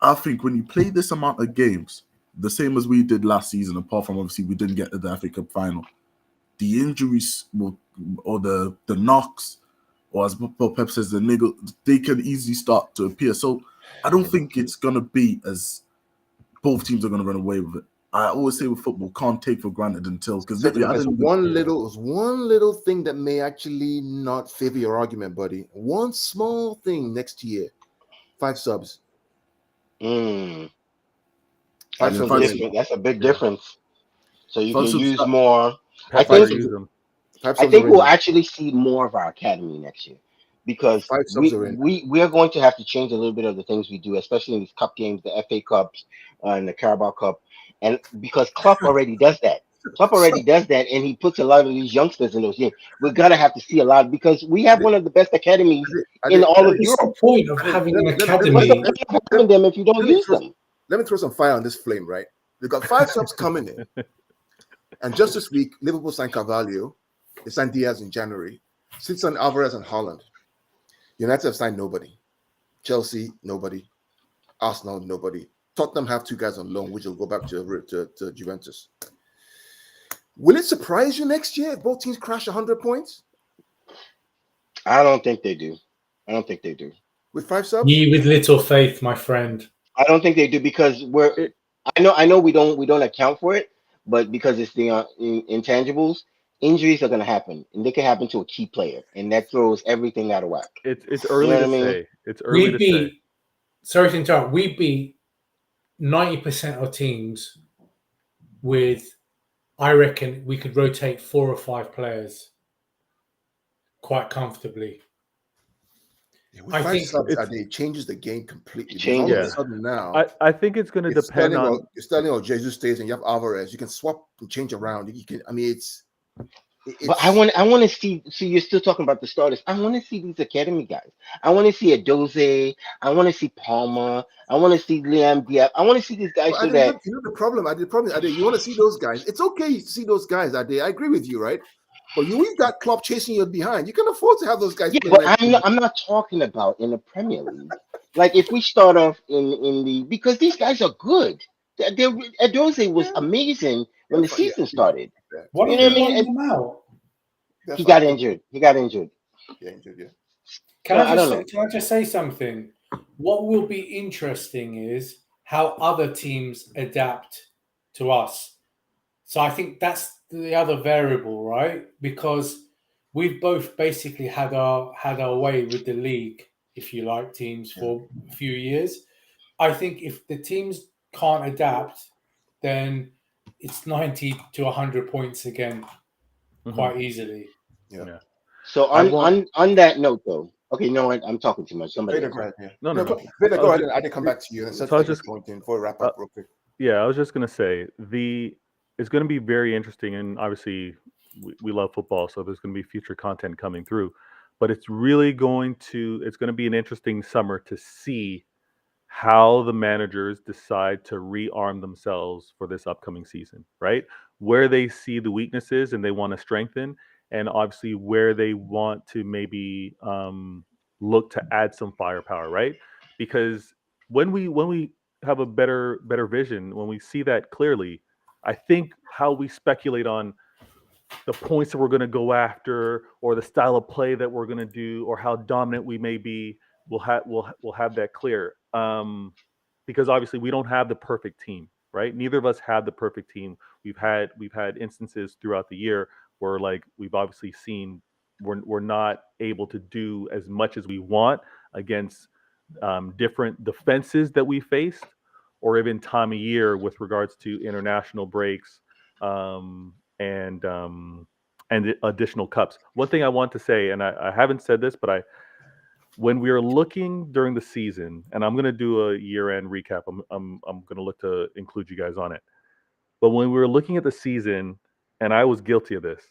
I think when you play this amount of games, the same as we did last season, apart from obviously we didn't get to the FA Cup final, the injuries or the knocks, or as Pep says, the niggle, they can easily start to appear. So I don't think it's gonna be as both teams are gonna run away with it. I always say with football, can't take for granted until because you Certified. had There's a one little thing that may actually not favor your argument, buddy. One small thing next year. 5 subs. mm, 5 that's yeah, a subs are five, in. different. That's a big Yeah, difference. So you five can subs. use more. I Pep Five better think subs. use them. 5 I subs think are we'll in. actually see more of our academy next year because 5 subs are in. we are going to have to change a little bit of the things we do, especially in these cup games, the FA Cups, and the Carabao Cup, and because Klopp already does that. Klopp So, already does that, and he puts a lot of these youngsters in those games. We're gonna have to see a lot because we have one of the best academies in all of What's the Europe. point of having an What's the academy? point of having them if you don't use throw, them? let me throw some fire on this flame, right? They've got 5 subs coming in. And just this week, Liverpool signed Carvalho. They signed Diaz in January. Simpson, Alvarez, and Holland. United have signed nobody. Chelsea, nobody. Arsenal, nobody. Tottenham have 2 guys on loan, which will go back to Juventus. Will it surprise you next year if both teams crash 100 points I don't think they do. I don't think they do. with 5 subs? Ye with little faith, my friend. I don't think they do because It, I know we don't account for it, but because it's the intangibles, injuries are going to happen, and they can happen to a key player, and that throws everything out of whack. it's You know early what to I mean? say. It's early We to say. beat. Sorry to interrupt. We beat 90% of teams with. I reckon we could rotate 4 or 5 players quite comfortably. Yeah, with I 5 think subs, It's it changes the game completely. It Because all of a yeah. changes. sudden now, I think it's going to if depend on. Sterling or Jesus stays and you have Alvarez, you can swap and change around. You can. I mean, But it's I want to see. See, you're still talking about the starters. I want to see these academy guys. I want to see a Doze. I want to see Palmer. I want to see Liam Diab. I want to see these guys Well, so Ade, that the problem. Ade, the problem. Ade, you want to see those guys. It's okay to see those guys, Ade. I agree with you, right? But we've got Klopp chasing you behind. You can afford to have those guys yeah. playing But like. I'm not talking about in the Premier League. Like if we start off in the because these guys are good. Doze was Yeah, amazing when yeah, the fine. Yeah, season yeah, started. yeah, why You don't know we what I yeah, mean? loan And them out? yeah, he got fine. injured. He got injured. Yeah, yeah. Can So I I just don't say, know. can I just say something? What will be interesting is how other teams adapt to us. So I think that's the other variable, right? Because we've both basically had our way with the league, if you like, teams Yeah. for a few years. I think if the teams can't adapt, then it's 90 to 100 points again quite easily. Yeah. So on that note, though, okay, you know what? I'm talking too much. Somebody Vader, else. go ahead. Yeah. No. Vader, go ahead, and I can come back to you and So set I was this just- point in before we wrap up real quick. Yeah, I was just gonna say it's gonna be very interesting, and obviously we love football, so there's gonna be future content coming through. But it's gonna be an interesting summer to see how the managers decide to rearm themselves for this upcoming season, right? Where they see the weaknesses and they want to strengthen, and obviously where they want to maybe look to add some firepower, right? Because when we have a better vision, when we see that clearly, I think how we speculate on the points that we're going to go after or the style of play that we're going to do or how dominant we may be, we'll have that clear. Because obviously we don't have the perfect team, right? Neither of us have the perfect team. We've had instances throughout the year where like we've obviously seen we're not able to do as much as we want against different defenses that we faced, or even time of year with regards to international breaks and additional cups. One thing I want to say, and I haven't said this, but when we are looking during the season, and I'm going to do a year-end recap. I'm going to look to include you guys on it. But when we were looking at the season, and I was guilty of this,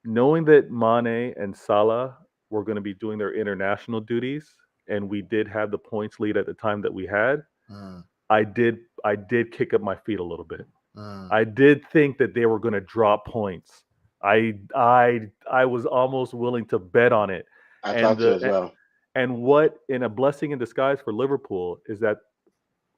knowing that Mane and Salah were going to be doing their international duties, and we did have the points lead at the time that we had, I did kick up my feet a little bit. I did think that they were going to drop points. I was almost willing to bet on it. I thought so as well. And what in a blessing in disguise for Liverpool is that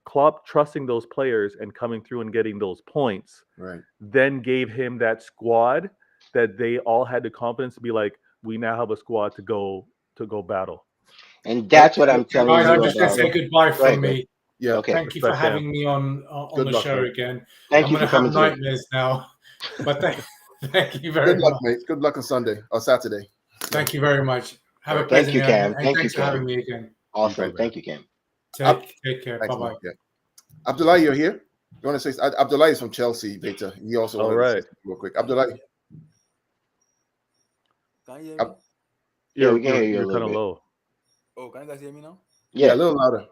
Klopp trusting those players and coming through and getting those points, Right. then gave him that squad that they all had the confidence to be like, we now have a squad to go battle. And that's what I'm telling Guys, you I'm just going to say about. goodbye from Right, me. Yeah. Okay. Thank you for Respect, having me on Good the luck, show man. again. Thank I'm you going for to have coming through. nightmares now. But thank you very Good luck, much. mate. Good luck on Sunday or Saturday. Thank you very much. Have a Right. pleasant Thank you, day, Cam. and Thank thanks you, for Cam. having me again. Awesome. too, Thank you, Cam. Take care. Thanks, Bye-bye. man. Yeah. Abdullah, you're here? You want to say Abdullah is from Chelsea, Vator. He also All wanted to say right. something real quick. Abdullah. Can you hear me? Yeah, we can hear you a You're little kind of bit. low. Oh, can you guys hear me now? Yeah, Yeah. a little louder.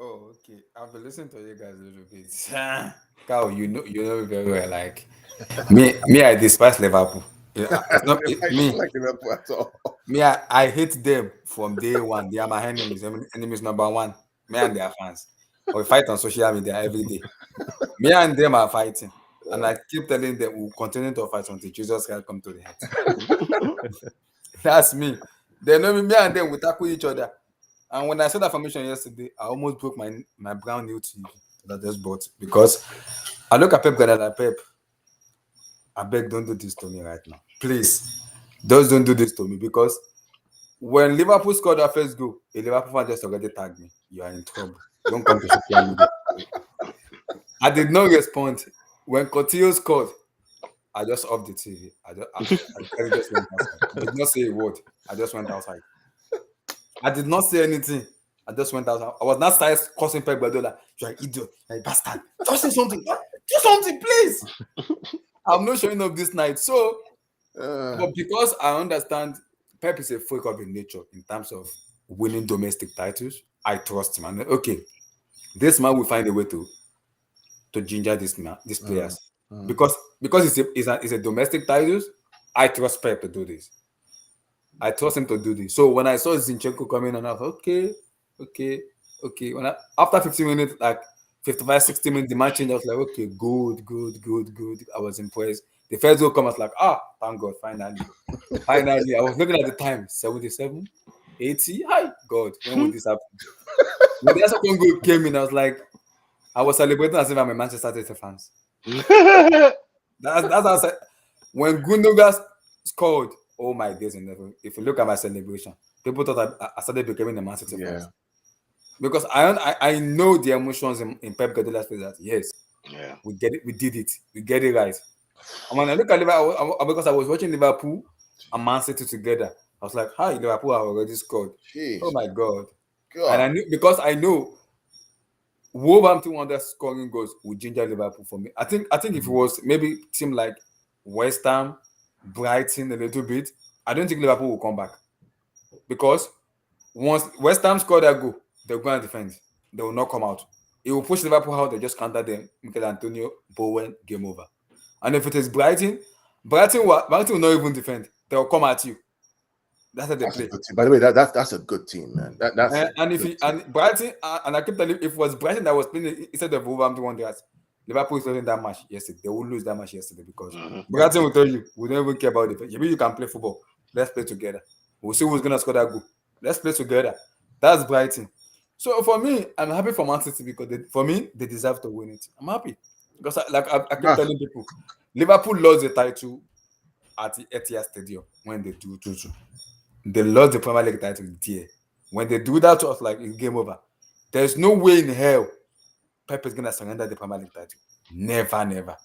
Oh, okay. I've been listening to you guys a little bit. Kyle, you know very well. Like me, I despise Liverpool. It's not I me. don't like Liverpool at all. Me, I hate them from day one. They are my enemies. Enemies number one. Me and their fans. We fight on social media every day. Me and them are fighting. And I keep telling them we'll continue to fight until Jesus Christ come to the earth. That's me. They know me and them will tackle each other. And when I saw that formation yesterday, I almost broke my brand new TV that I just bought because I look at Pep Guardiola. Pep, I beg, don't do this to me right now, please. Just don't do this to me because when Liverpool scored that first goal, a Liverpool fan just already tagged me. You are in trouble. Don't come to social media. I did not respond when Coutinho scored. I just off the TV. I just went outside. I did not say a word. I just went outside. I did not say anything. I just went outside. I was not started cursing Pep Guardiola. You're an idiot. You're a bastard. Just say something. Do something, please. I'm not showing up this night. So, but because I understand Pep is a freak of in nature in terms of winning domestic titles, I trust him. And okay, this man will find a way to ginger these players. Because it's a domestic titles, I trust Pep to do this. I trust him to do this. So when I saw Zinchenko coming on, I was okay. After 15 minutes, like 55, 60 minutes, the match changed. I was like, okay, good. I was impressed. The first goal come, I was like, thank God, finally. I was looking at the time, 77, 80. Hi, God, when would this happen? When the second goal came in, I was celebrating as if I'm a Manchester City fans. That's how I said. When Gundogan scored, oh my days in heaven. If you look at my celebration, people thought I started becoming a Man City fan. Because I know the emotions in Pep Guardiola's face that yes, we get it, we did it, we get it right. And when I look at Liverpool, because I was watching Liverpool and Man City together, I was like, hi, Liverpool have already scored. Jeez. Oh my God. God. And I knew because I know Wolverhampton Wanderers scoring goals would ginger Liverpool for me. I think if it was maybe team like West Ham, Brighton a little bit, I don't think Liverpool will come back. Because once West Ham score that goal, they're going to defend. They will not come out. It will push Liverpool out. They just counter them. Mikel Antonio, Bowen, game over. And if it is Brighton will not even defend. They will come at you. That's how they That's a play. good team. By the way, that's a good team, man. That's And if Brighton and I keep telling you, if it was Brighton that was playing instead of Wolverhampton Wanderers, Liverpool is losing that match yesterday. They will lose that match yesterday because Brighton will tell you, we don't even care about it. Maybe you can play football. Let's play together. We'll see who's gonna score that goal. Let's play together. That's Brighton. So for me, I'm happy for Man City because they deserve to win it. I'm happy because I keep telling people, Liverpool lost the title at the Etihad Stadium when they do 2-2. They lost the Premier League title there. When they do that to us, like it's game over. There's no way in hell Pep is gonna surrender the Premier League title. Never.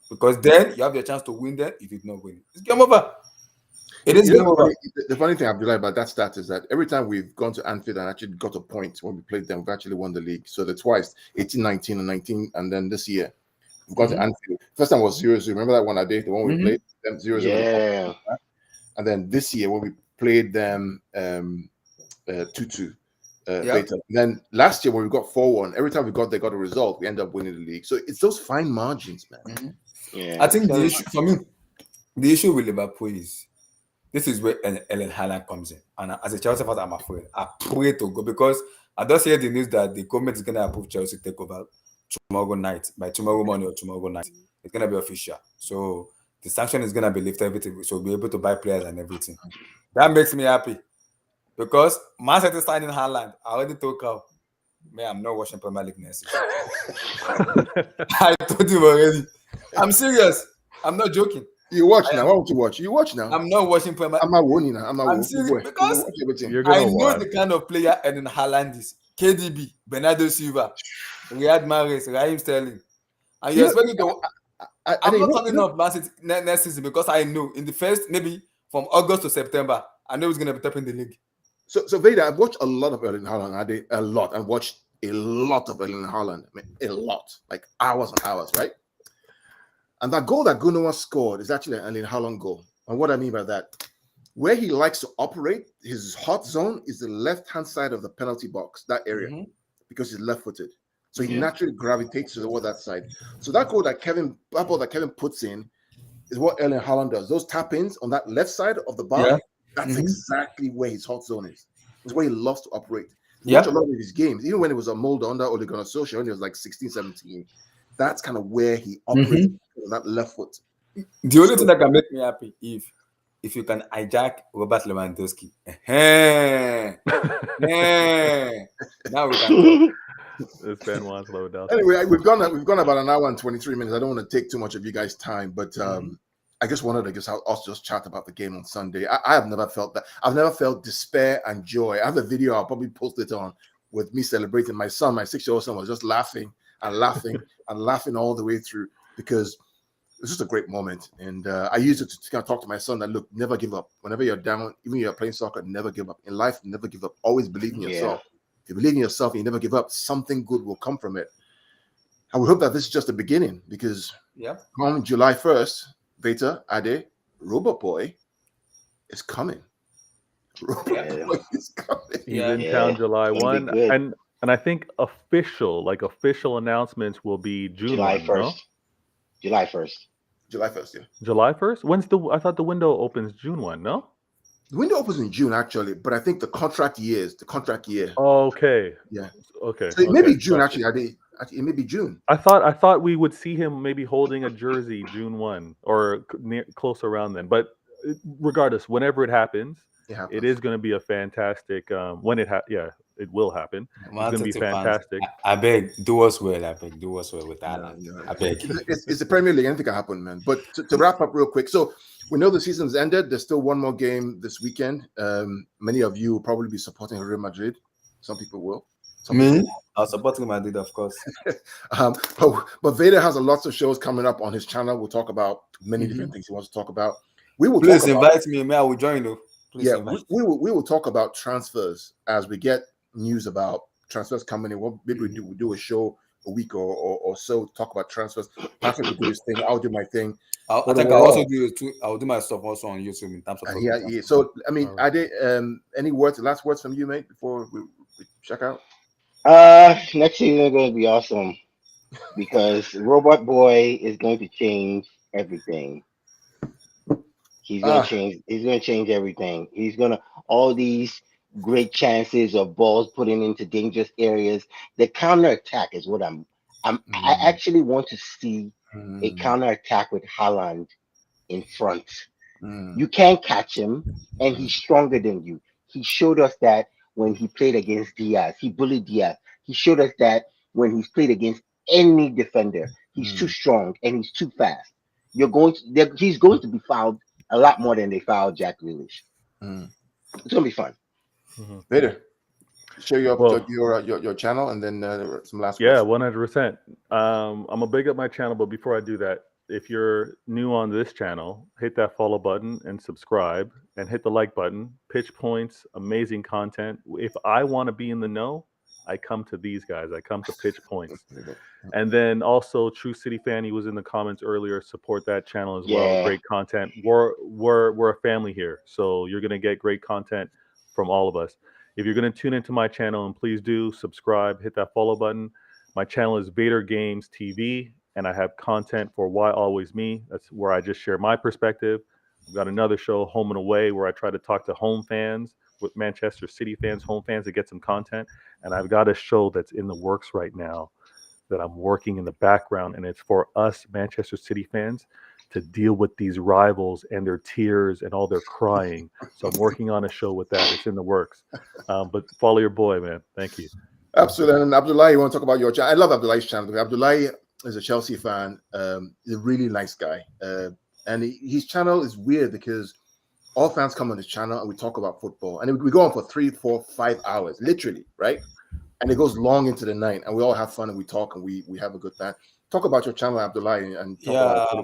Because then you have your chance to win. Then you did not win. It's game over. It is game over. The funny thing I've realized about that stat is that every time we've gone to Anfield and actually got a point when we played them, we've actually won the league. So the twice, 18, 19, and 19, and then this year we've gone to Anfield. First time was 0-0. Remember that one I did, the one we played them 0-0. Yeah. And then this year when we played them 2-2. Later. And then last year when we got 4-1, every time they got a result, we end up winning the league. So it's those fine margins, man. Yeah. I think the issue for me, the issue with Liverpool is this is where Ellen Haaland comes in. And as a Chelsea fan, I'm afraid. I pray to go because I just hear the news that the government is gonna approve Chelsea takeover tomorrow night, by tomorrow morning or tomorrow night. It's gonna be official. So the sanction is gonna be lifted, everything. So we'll be able to buy players and everything. That makes me happy. Because Man City signing Haaland, I already told Carl, man, I'm not watching Premier League next season. I told him already. I'm serious. I'm not joking. You watch now. Why won't you watch? You watch now. I'm not watching Premier League. I'm not winning now. I'm serious because You're I gonna know watch. the kind of player Eden Haaland is. KDB, Bernardo Silva, Riyad Mahrez, Raheem Sterling. And you're expecting to... I'm not talking of Man City next season because I know in the first, maybe from August to September, I know he's going to be top in the league. So Vader, I've watched a lot of Erling Haaland. I did a lot. I've watched a lot of Erling Haaland. I mean, a lot, like hours and hours, right? And that goal that Gundogan scored is actually an Erling Haaland goal. And what I mean by that, where he likes to operate, his hot zone is the left-hand side of the penalty box, that area, because he's left-footed. So he naturally gravitates toward that side. So that ball that Kevin puts in is what Erling Haaland does. Those tap-ins on that left side of the bar, that's exactly where his hot zone is. It's where he loves to operate. Watch a lot of his games, even when it was a mold under Ole Gunnar Solskjaer, when he was like 16, 17. That's kind of where he operates on that left foot. The only thing that can make me happy if you can hijack Robert Lewandowski. Now we can. This fan wants Lewandowski. Anyway, we've gone about an hour and 23 minutes. I don't want to take too much of you guys' time, but I just wanted to us just chat about the game on Sunday. I have never felt that. I've never felt despair and joy. I have a video I'll probably post it on with me celebrating. My son, my 6-year-old son, was just laughing and laughing and laughing all the way through because it's just a great moment. And I use it to kind of talk to my son that, look, never give up. Whenever you're down, even when you're playing soccer, never give up. In life, never give up. Always believe in yourself. If you believe in yourself and you never give up, something good will come from it. And we hope that this is just the beginning because come July 1st, Vator, Ade, Robot Boy is coming. Robot Boy is coming. He's in town July 1. And I think official announcements will be July 1st. No? July 1st. July 1st, yeah. July 1st? I thought the window opens June 1, no? The window opens in June, actually, but I think the contract year. Okay. Yeah. Okay. So it may be June, actually. It may be June. I thought we would see him maybe holding a jersey June 1 or close around then. But regardless, whenever it happens, it is going to be a fantastic. It will happen. It's going to be fantastic. I beg, do us well. I beg, do us well with that. I beg. It's the Premier League. Anything can happen, man. But to wrap up real quick, so we know the season's ended. There's still one more game this weekend. Many of you will probably be supporting Real Madrid. Some people will. Me? I'll support Madrid, of course. But Vader has lots of shows coming up on his channel. We'll talk about many different things he wants to talk about. Please invite me. I will join you. We will talk about transfers as we get news about transfers coming in. Maybe we do a show a week or so, talk about transfers. Patrick will do his thing. I'll do my thing. I think I'll also do it too. I'll do my stuff also on YouTube in terms of. And so I mean, I did. Any last words from you, mate, before we check out? Next season is going to be awesome because Robot Boy is going to change everything. He's going to change. He's going to change everything. He's going to all these great chances of balls putting into dangerous areas. The counter attack is what I actually want to see a counter attack with Haaland in front. You can't catch him, and he's stronger than you. He showed us that when he played against Diaz. He bullied Diaz. He showed us that when he's played against any defender, he's too strong and he's too fast. He's going to be fouled a lot more than they fouled Jack Grealish. It's gonna be fun. Vator, share your channel and then some last words. Yeah, 100%. I'm gonna big up my channel, but before I do that, if you're new on this channel, hit that follow button and subscribe, and hit the like button. Pitch points, amazing content. If I want to be in the know, I come to these guys. I come to Pitch Points. And then also True City Fan, he was in the comments earlier. Support that channel as well. Great content. We're a family here, so you're gonna get great content from all of us. If you're gonna tune into my channel, and please do subscribe, hit that follow button. My channel is Vator Games TV, and I have content for Why Always Me. That's where I just share my perspective. I've got another show, Home and Away, where I try to talk to home fans with Manchester City fans, home fans, to get some content. And I've got a show that's in the works right now that I'm working in the background, and it's for us Manchester City fans to deal with these rivals and their tears and all their crying. So I'm working on a show with that. It's in the works. But follow your boy, man. Thank you. Absolutely. And Abdullahi, you want to talk about your channel? I love Abdullahi's channel. Abdullahi is a Chelsea fan. He's a really nice guy. And his channel is weird because all fans come on his channel and we talk about football. And we go on for 3, 4, 5 hours, literally, right? And it goes long into the night. And we all have fun and we talk and we have a good time. Talk about your channel, Abdullahi. And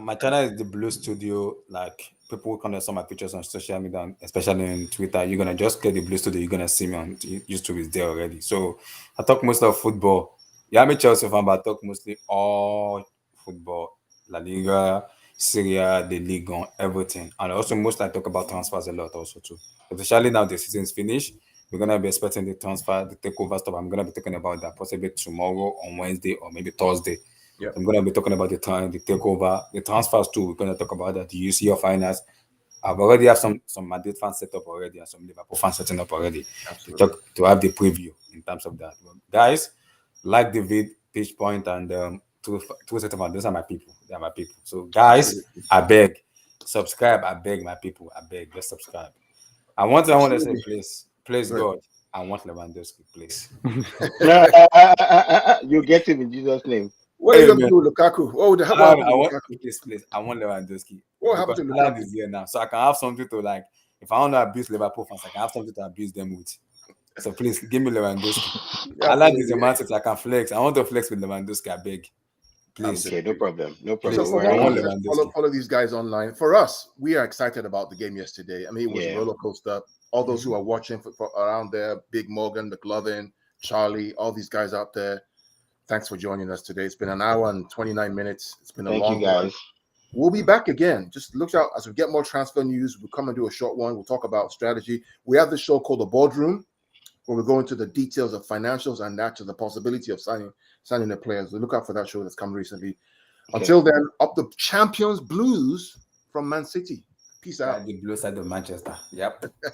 my channel is the Blue Studio. Like, people who comment on my pictures on social media, especially on Twitter, you're gonna just get the Blue Studio. You're gonna see me on YouTube. Is there already. So I talk most of football. Yeah, I'm a Chelsea fan, but I talk mostly all football, La Liga, Syria, the league, on everything. And also mostly I talk about transfers a lot also too. Especially now the season's finished. We're gonna be expecting the transfer, the takeover stuff. I'm gonna be talking about that possibly tomorrow, on Wednesday, or maybe Thursday. Yeah. I'm gonna be talking about the takeover, the transfers too. We're gonna talk about that. The UCL finals. I've already have some Madrid fans set up already and some Liverpool fans setting up already to have the preview in terms of that. Well, guys, like the Pitch Point and two set of those are my people. They are my people. So guys, I beg, subscribe. I beg my people. I beg, just subscribe. I want to say, please, God, I want Lewandowski, please. You get him in Jesus' name. What are you going to do with Lukaku? Oh, I want Lukaku. I want Lewandowski. What happened to Lukaku? Is here now, so I can have something to, like. If I want to abuse Liverpool fans, I can have something to abuse them with. So please give me Lewandowski. I like this amount I can flex. I want to flex with Lewandowski. I beg. Please. Okay, no problem. So follow these guys online. For us, we are excited about the game yesterday. I mean, it was a roller coaster. All those who are watching for around there, Big Morgan, McLovin, Charlie, all these guys out there. Thanks for joining us today. It's been an hour and 29 minutes. It's been a long guys. We'll be back again. Just look out as we get more transfer news. We'll come and do a short one. We'll talk about strategy. We have the show called The Boardroom, where we go into the details of financials and actually the possibility of signing the players. So look out for that show that's come recently. Okay. Until then, up the Champions Blues from Man City. Peace out. The blue side of Manchester. Yep.